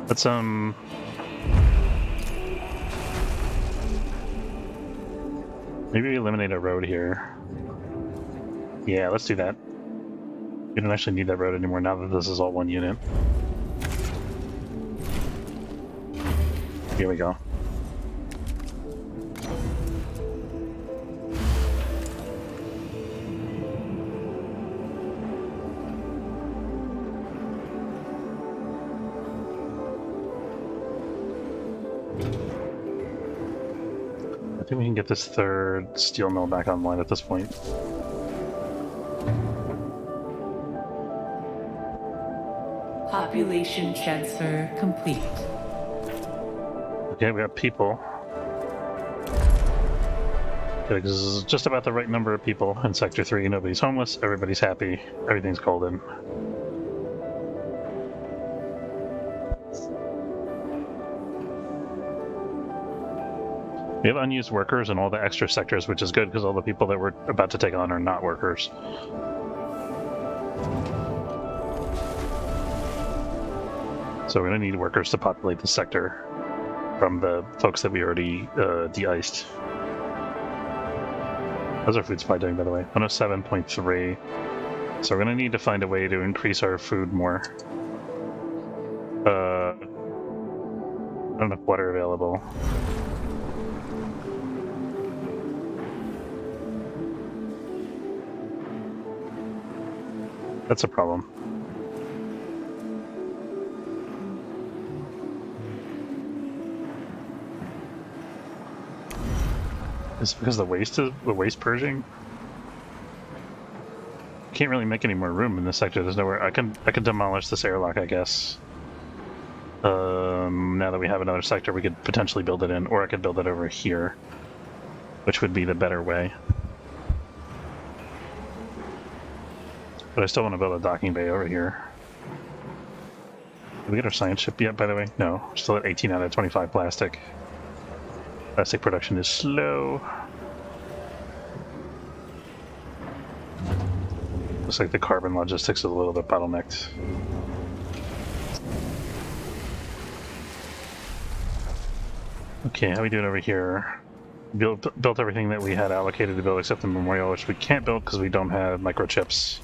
Speaker 1: Let's maybe eliminate a road here. Yeah, let's do that. We don't actually need that road anymore now that this is all one unit. Here we go. think we can get this third steel mill back online at this point.
Speaker 2: Population transfer complete.
Speaker 1: Okay, we have people. Okay, this is just about the right number of people in Sector 3. Nobody's homeless, everybody's happy, everything's golden. We have unused workers in all the extra sectors, which is good because all the people that we're about to take on are not workers. So we're going to need workers to populate the sector from the folks that we already de-iced. How's our food supply doing, by the way? 107.3. So we're going to need to find a way to increase our food more. Not enough water available. That's a problem. Is it because the waste purging? Can't really make any more room in this sector. There's nowhere I can demolish this airlock, I guess. Now that we have another sector, we could potentially build it in, or I could build it over here, which would be the better way. But I still want to build a docking bay over here. Did we get our science ship yet, by the way? No, we're still at 18 out of 25 plastic. Plastic production is slow. Looks like the carbon logistics is a little bit bottlenecked. Okay, how are we doing over here? Built everything that we had allocated to build except the memorial, which we can't build because we don't have microchips.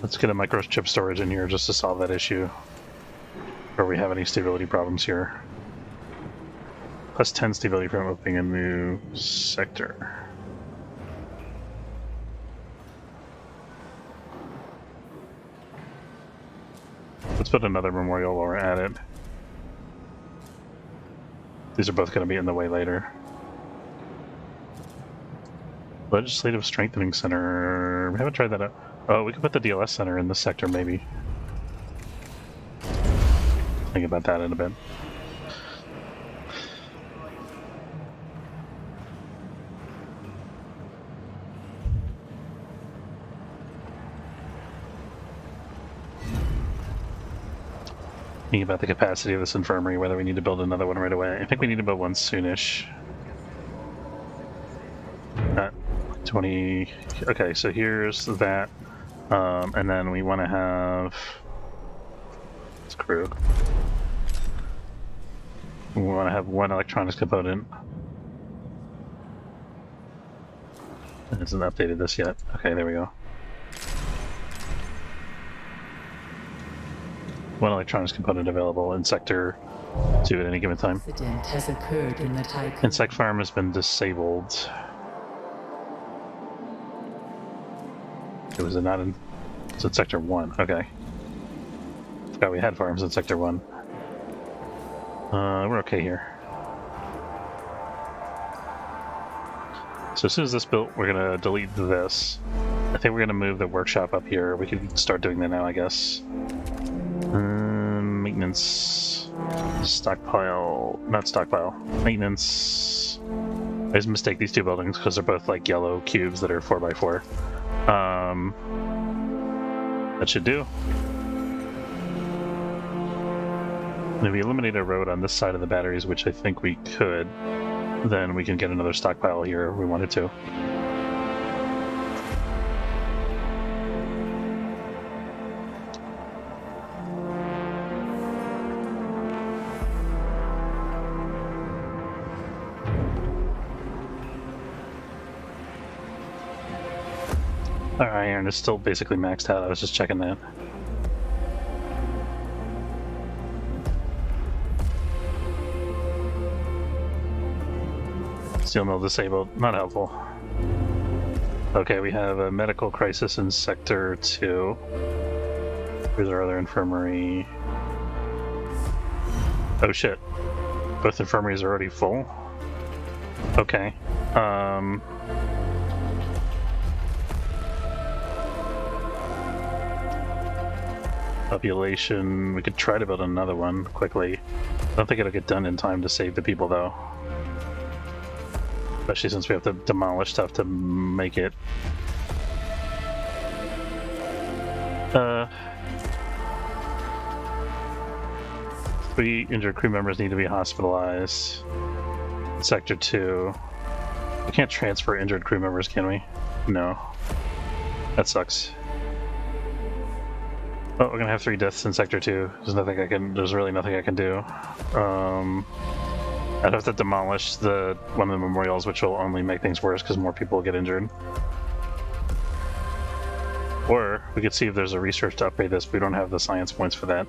Speaker 1: Let's get a microchip storage in here just to solve that issue. Or we have any stability problems here. Plus 10 stability from opening a new sector. Let's put another memorial while we're at it. These are both going to be in the way later. Legislative Strengthening Center. We haven't tried that out. Oh, we could put the DLS Center in this sector, maybe. Think about that in a bit. Thinking about the capacity of this infirmary, whether we need to build another one right away. I think we need to build one soonish. 20. Okay, so here's that. And then we want to have this crew. We want to have one electronics component. It hasn't updated this yet. Okay, there we go. One electronics component available in Sector 2 at any given time.
Speaker 2: Accident has occurred in the tycoon.
Speaker 1: Insect farm has been disabled. Was it not in... It's in Sector 1. Okay. Forgot we had farms in Sector 1. We're okay here. So as soon as this built, we're gonna delete this. I think we're gonna move the workshop up here. We can start doing that now, I guess. Maintenance... Stockpile... Not stockpile. Maintenance... I just mistake these two buildings because they're both like yellow cubes that are 4x4. That should do. And if we eliminate a road on this side of the batteries, which I think we could, then we can get another stockpile here if we wanted to. Our iron is still basically maxed out. I was just checking that. Steel mill disabled. Not helpful. Okay, we have a medical crisis in Sector 2. Here's our other infirmary. Oh shit. Both infirmaries are already full. Okay. Population. We could try to build another one quickly. I don't think it'll get done in time to save the people, though. Especially since we have to demolish stuff to make it. 3 injured crew members need to be hospitalized. Sector 2. We can't transfer injured crew members, can we? No. That sucks. Oh, we're gonna have 3 deaths in Sector 2. There's really nothing I can do. I'd have to demolish one of the memorials, which will only make things worse because more people will get injured. Or we could see if there's a research to upgrade this, but we don't have the science points for that.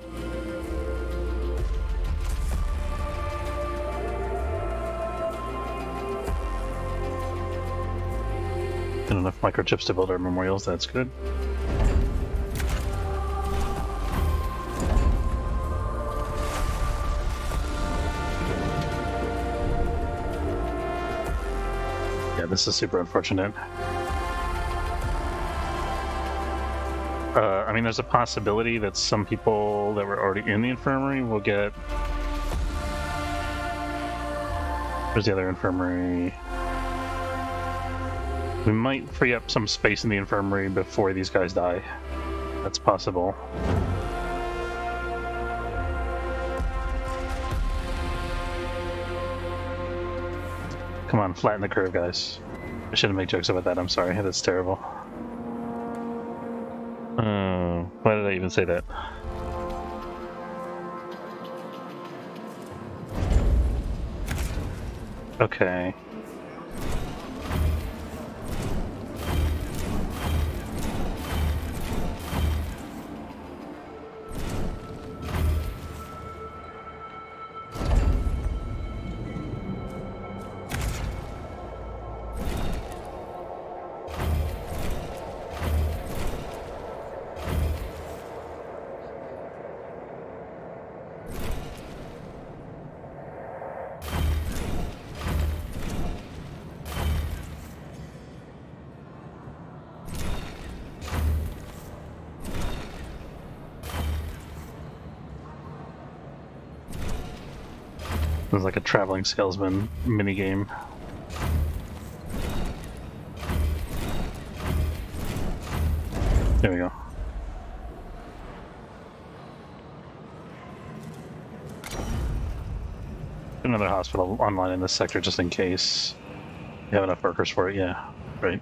Speaker 1: And enough microchips to build our memorials, that's good. Yeah, this is super unfortunate. I mean, there's a possibility that some people that were already in the infirmary will get... Where's the other infirmary? We might free up some space in the infirmary before these guys die. That's possible. Come on, flatten the curve, guys. I shouldn't make jokes about that, I'm sorry. That's terrible. Why did I even say that? Okay. It was like a traveling salesman minigame. There we go. Another hospital online in this sector just in case. You have enough workers for it, yeah. Right.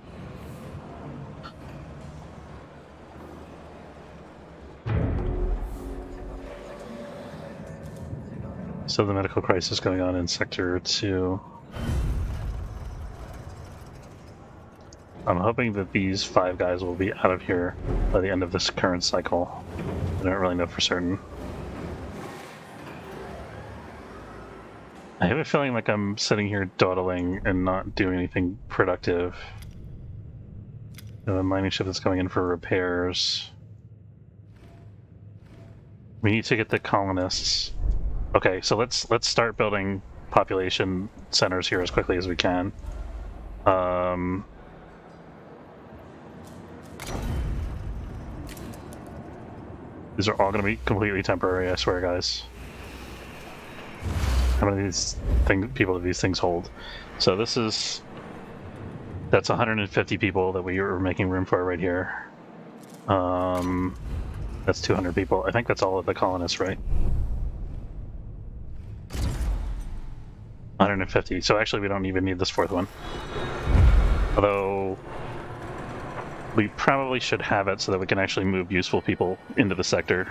Speaker 1: So the medical crisis going on in Sector 2. I'm hoping that these 5 guys will be out of here by the end of this current cycle. I don't really know for certain. I have a feeling like I'm sitting here dawdling and not doing anything productive. A mining ship that's coming in for repairs. We need to get the colonists. Okay, so let's start building population centers here as quickly as we can. These are all going to be completely temporary, I swear, guys. How many of these people do these things hold? So that's 150 people that we are making room for right here. That's 200 people. I think that's all of the colonists, right? 150. So actually we don't even need this 4th one. Although we probably should have it so that we can actually move useful people into the sector.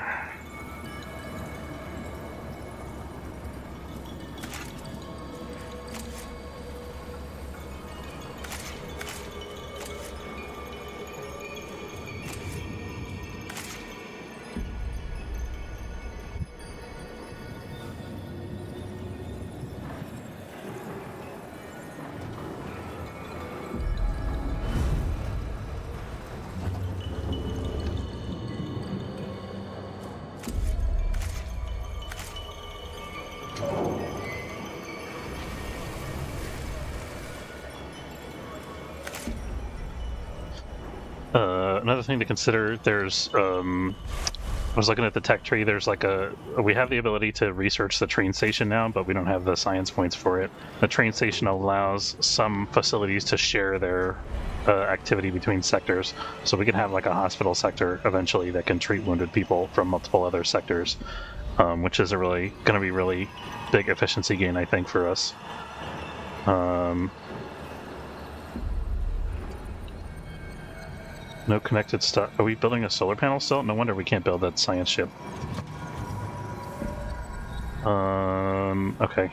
Speaker 1: Another thing to consider, there's I was looking at the tech tree. There's like we have the ability to research the train station now, but we don't have the science points for it. The train station allows some facilities to share their activity between sectors, so we can have like a hospital sector eventually that can treat wounded people from multiple other sectors, which is going to be really big efficiency gain, I think, for us. No connected stuff. Are we building a solar panel still? No wonder we can't build that science ship. Okay.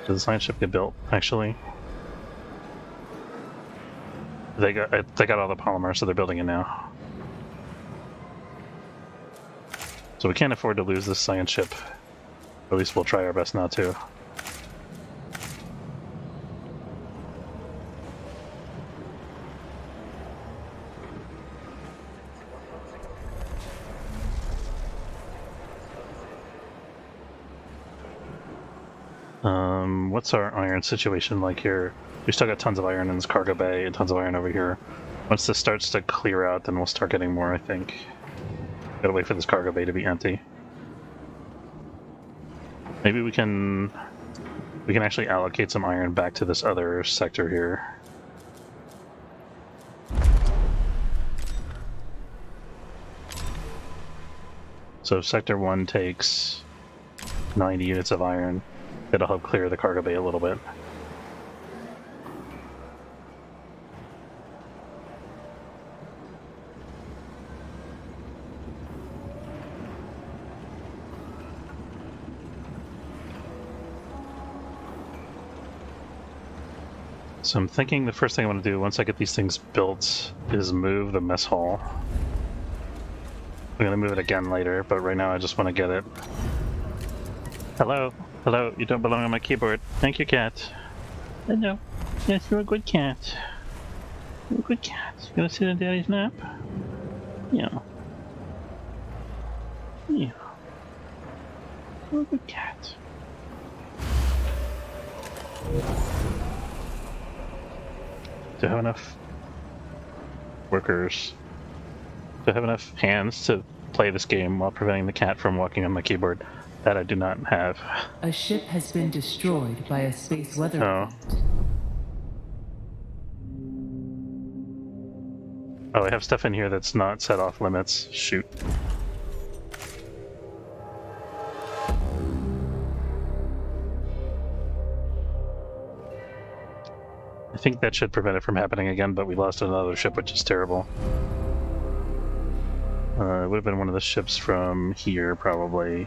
Speaker 1: Did the science ship get built, actually? They got all the polymer, so they're building it now. So we can't afford to lose this science ship. At least we'll try our best not to. What's our iron situation like here? We still got tons of iron in this cargo bay and tons of iron over here. Once this starts to clear out, then we'll start getting more, I think. Gotta wait for this cargo bay to be empty. Maybe we can actually allocate some iron back to this other sector here. So if Sector 1 takes 90 units of iron, it'll help clear the cargo bay a little bit. So I'm thinking the first thing I want to do once I get these things built is move the mess hall. I'm going to move it again later, but right now I just want to get it. Hello? Hello, you don't belong on my keyboard. Thank you, cat. Hello. Yes, you're a good cat. You're a good cat. You gonna sit in Daddy's nap? Yeah. Yeah. You're a good cat. Do I have enough workers? Do I have enough hands to play this game while preventing the cat from walking on my keyboard? That I do not have.
Speaker 2: A ship has been destroyed by a space weather event.
Speaker 1: Oh, I have stuff in here that's not set off limits. Shoot. I think that should prevent it from happening again, but we lost another ship, which is terrible. It would have been one of the ships from here, probably.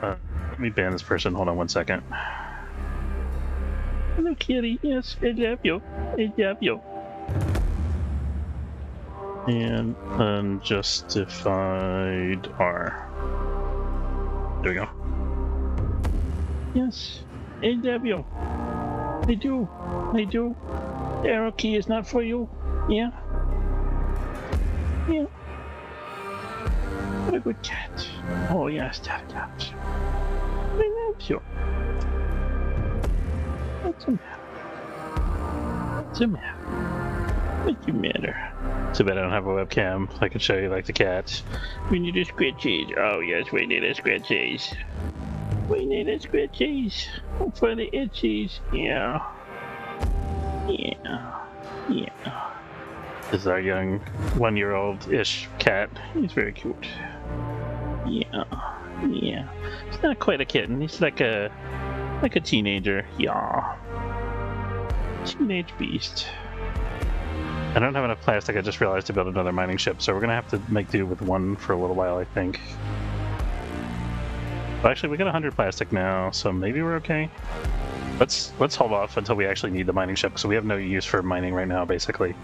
Speaker 1: Let me ban this person. Hold on 1 second. Hello, kitty. Yes, I love you. I love you. And unjustified R. There we go. Yes, I love you. I do. I do. The arrow key is not for you. Yeah. Yeah. What a good cat. Oh, yes, that cat. I love you. What's the matter? What's the matter? What's the matter? Too bad I don't have a webcam. I can show you like the cat. We need a scratchies. Oh, yes, we need a scratchies. We need a scratchies. For the itchies. Yeah. Yeah. Yeah. This is our young 1-year-old-ish cat. He's very cute. Yeah. Yeah. He's not quite a kitten. He's like a teenager. Yeah. Teenage beast. I don't have enough plastic, I just realized, to build another mining ship, so we're gonna have to make do with one for a little while, I think. Well, actually, we got 100 plastic now, so maybe we're okay. Let's hold off until we actually need the mining ship, because we have no use for mining right now, basically.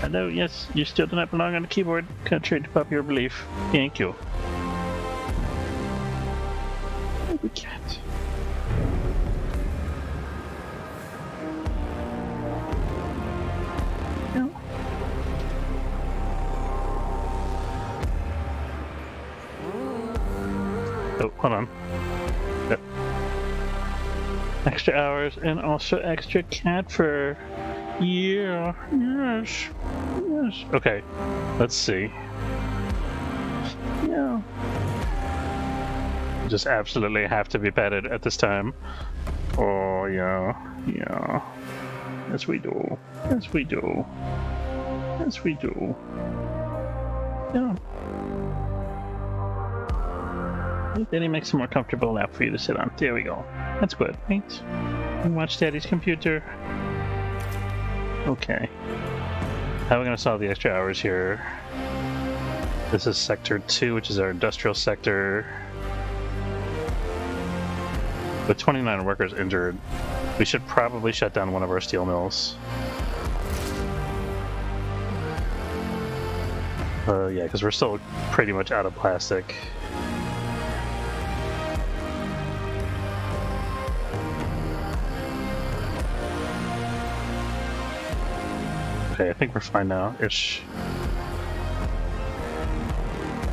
Speaker 1: Hello, yes, you still do not belong on the keyboard, contrary to popular belief. Thank you. Oh, we can't. No. Oh, hold on. Yep. Extra hours and also extra cat fur. Yeah, yes, yes. Okay, let's see. Yeah. Just absolutely have to be petted at this time. Oh, yeah, yeah. Yes, we do. Yes, we do. Yes, we do. Yeah. Then he makes a more comfortable lap for you to sit on. There we go. That's good, right? And watch Daddy's computer. Okay. How are we going to solve the extra hours here? This is Sector 2, which is our industrial sector. With 29 workers injured, we should probably shut down one of our steel mills. Yeah, because we're still pretty much out of plastic. Okay, I think we're fine now, ish.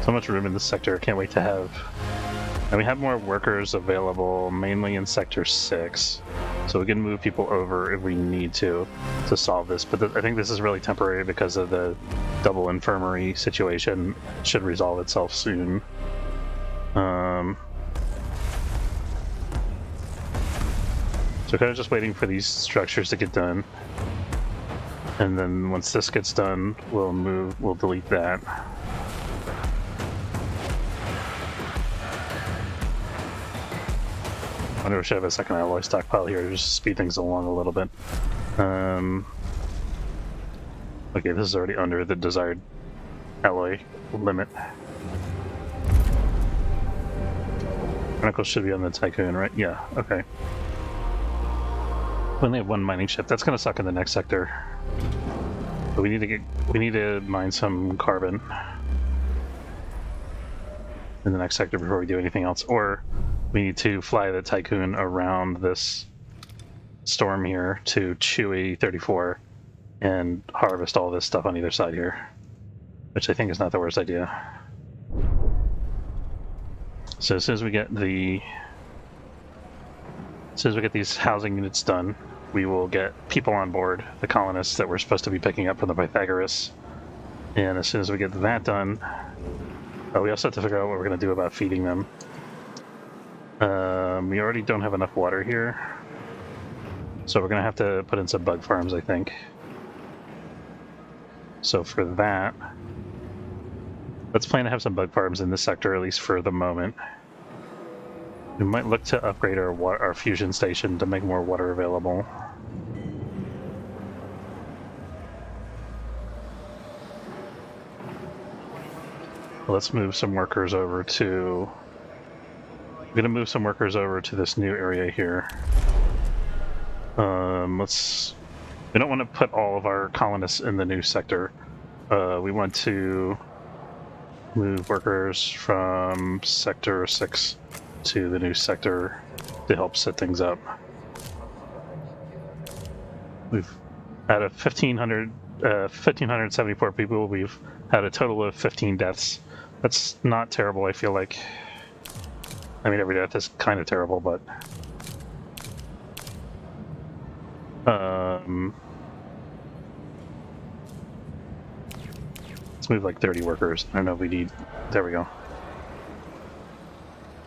Speaker 1: So much room in this sector, I can't wait to have. And we have more workers available, mainly in Sector 6. So we can move people over if we need to solve this. But I think this is really temporary because of the double infirmary situation. It should resolve itself soon. So kind of just waiting for these structures to get done. And then once this gets done, we'll delete that. I wonder if I should have a second alloy stockpile here to just speed things along a little bit. Okay, this is already under the desired alloy limit. Chemicals should be on the Tycoon, right? Yeah, okay. We only have one mining ship. That's gonna suck in the next sector. But we need to mine some carbon in the next sector before we do anything else. Or we need to fly the Tycoon around this storm here to Chewy 34 and harvest all this stuff on either side here, which I think is not the worst idea. So as soon as we get these housing units done, we will get people on board, the colonists that we're supposed to be picking up from the Pythagoras. And as soon as we get that done, we also have to figure out what we're going to do about feeding them. We already don't have enough water here, so we're going to have to put in some bug farms, I think. So for that, let's plan to have some bug farms in this sector, at least for the moment. We might look to upgrade our fusion station to make more water available. Let's move some workers over to... I'm going to move some workers over to this new area here. We don't want to put all of our colonists in the new sector. We want to move workers from Sector 6 to the new sector to help set things up. We've out of 1,574 people, we've had a total of 15 deaths. That's not terrible, I feel like. I mean, every death is kind of terrible, but... let's move like 30 workers. I don't know if we need... There we go.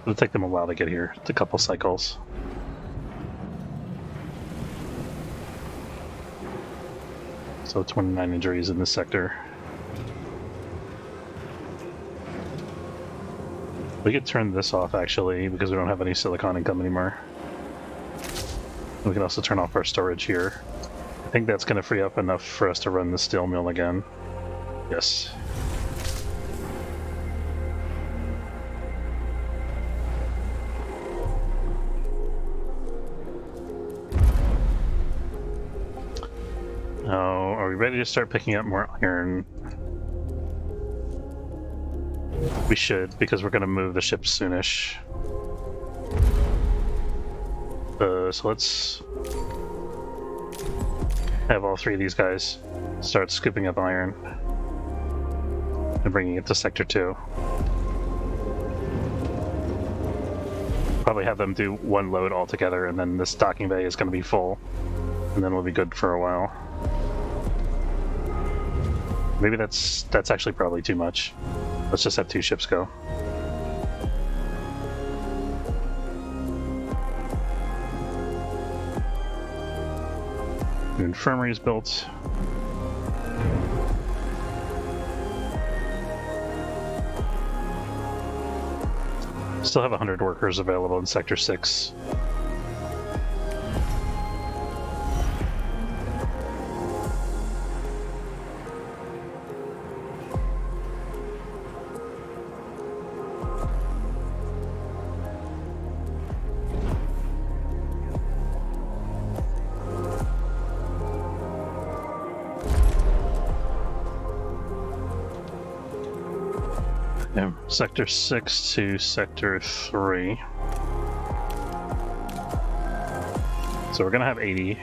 Speaker 1: It'll take them a while to get here. It's a couple cycles. So 29 injuries in this sector. We could turn this off, actually, because we don't have any silicon income anymore. We can also turn off our storage here. I think that's going to free up enough for us to run the steel mill again. Yes. Oh, are we ready to start picking up more iron? We should, because we're going to move the ship soonish. So let's have all three of these guys start scooping up iron and bringing it to Sector 2. probably have them do one load altogether, and then this docking bay is going to be full, and then we'll be good for a while. Maybe that's actually probably too much. Let's just have 2 ships go. The infirmary is built. Still have 100 workers available in Sector 6. Yeah, Sector 6 to Sector 3. So we're gonna have 80.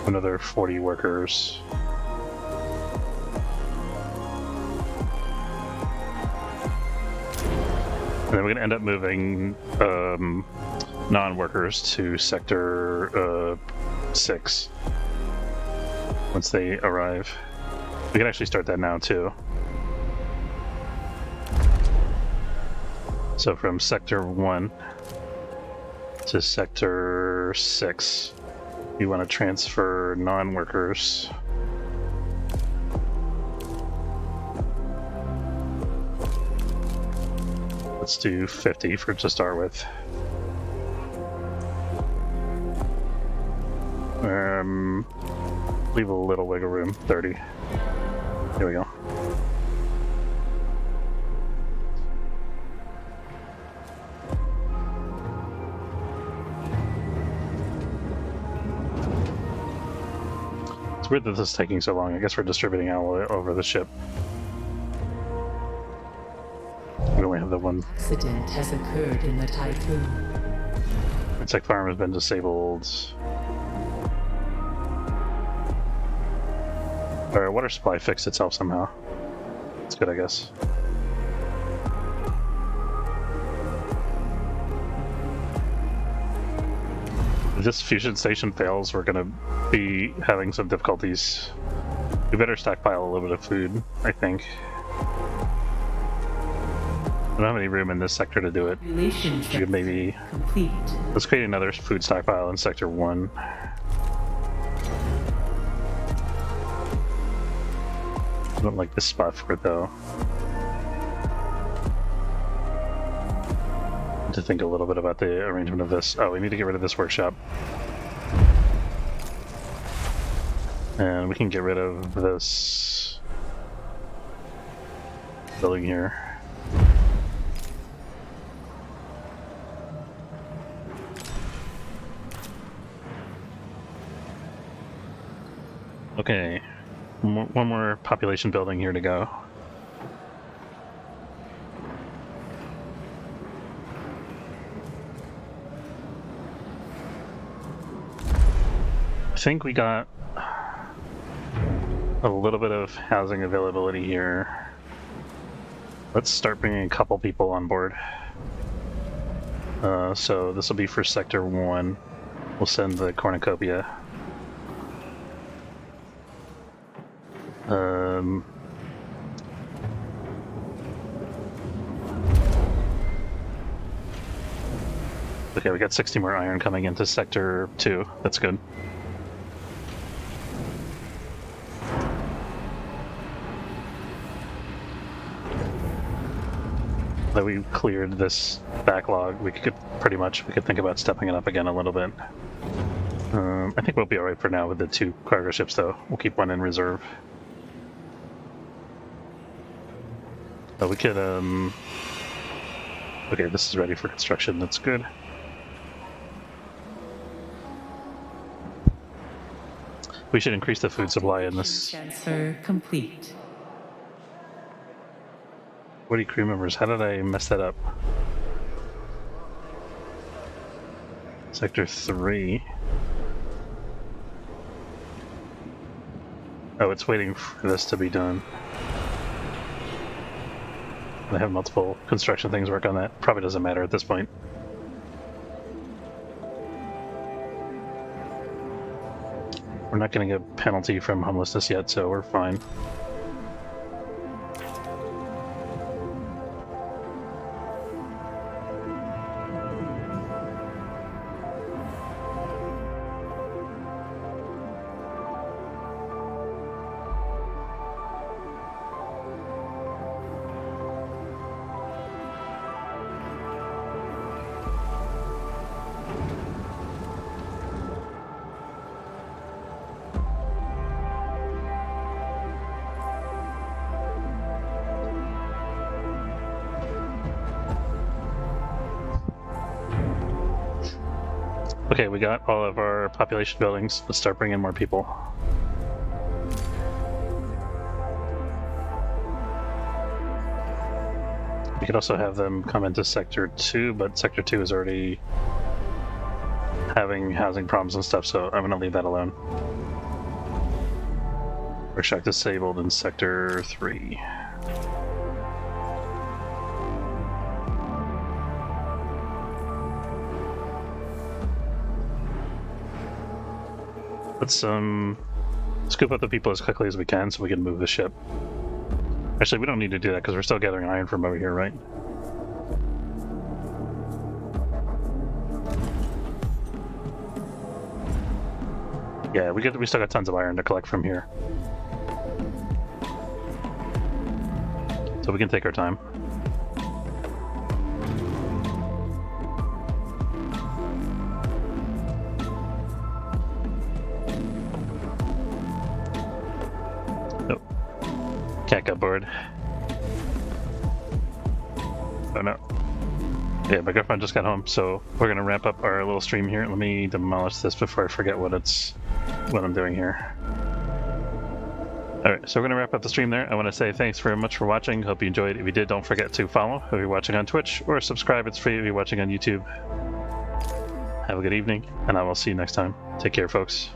Speaker 1: Another 40 workers. And then we're gonna end up moving non-workers to Sector 6. Once they arrive. We can actually start that now too. So from Sector 1 to Sector 6, you want to transfer non-workers. Let's do 50 to start with. Leave a little wiggle room, 30. Here we go. It's weird that this is taking so long. I guess we're distributing alloy over the ship. We only have the one.
Speaker 2: Accident has occurred in the Typhoon.
Speaker 1: Insect farm has been disabled. Our water supply fixed itself somehow. That's good, I guess. If this fusion station fails, we're gonna be having some difficulties. We better stockpile a little bit of food, I think. I don't have any room in this sector to do it. We could maybe...
Speaker 2: complete.
Speaker 1: Let's create another food stockpile in Sector 1. I don't like this spot for it though. To think a little bit about the arrangement of this. Oh, we need to get rid of this workshop. And we can get rid of this building here. Okay. One more population building here to go. I think we got a little bit of housing availability here. Let's start bringing a couple people on board. So this will be for Sector 1. We'll send the cornucopia. Okay, we got 60 more iron coming into Sector 2. That's good. That we cleared this backlog, we could think about stepping it up again a little bit. I think we'll be alright for now with the 2 cargo ships though. We'll keep one in reserve. But we could, okay, this is ready for construction, that's good. We should increase the food supply in this.
Speaker 2: Transfer complete.
Speaker 1: 40 crew members, how did I mess that up? Sector 3. Oh, it's waiting for this to be done. I have multiple construction things work on that. Probably doesn't matter at this point. We're not getting a penalty from homelessness yet, so we're fine. Okay, we got all of our population buildings. Let's start bringing more people. We could also have them come into Sector 2, but Sector 2 is already having housing problems and stuff, so I'm going to leave that alone. Workshop disabled in Sector 3. Let's scoop up the people as quickly as we can so we can move the ship. Actually, we don't need to do that because we're still gathering iron from over here, right? Yeah, we still got tons of iron to collect from here. So we can take our time. Nope. Cat got bored. Oh no. Yeah, my girlfriend just got home, so we're gonna wrap up our little stream here. Let me demolish this before I forget what I'm doing here. Alright, so we're gonna wrap up the stream there. I want to say thanks very much for watching. Hope you enjoyed. If you did, don't forget to follow if you're watching on Twitch, or subscribe. It's free if you're watching on YouTube. Have a good evening, and I will see you next time. Take care, folks.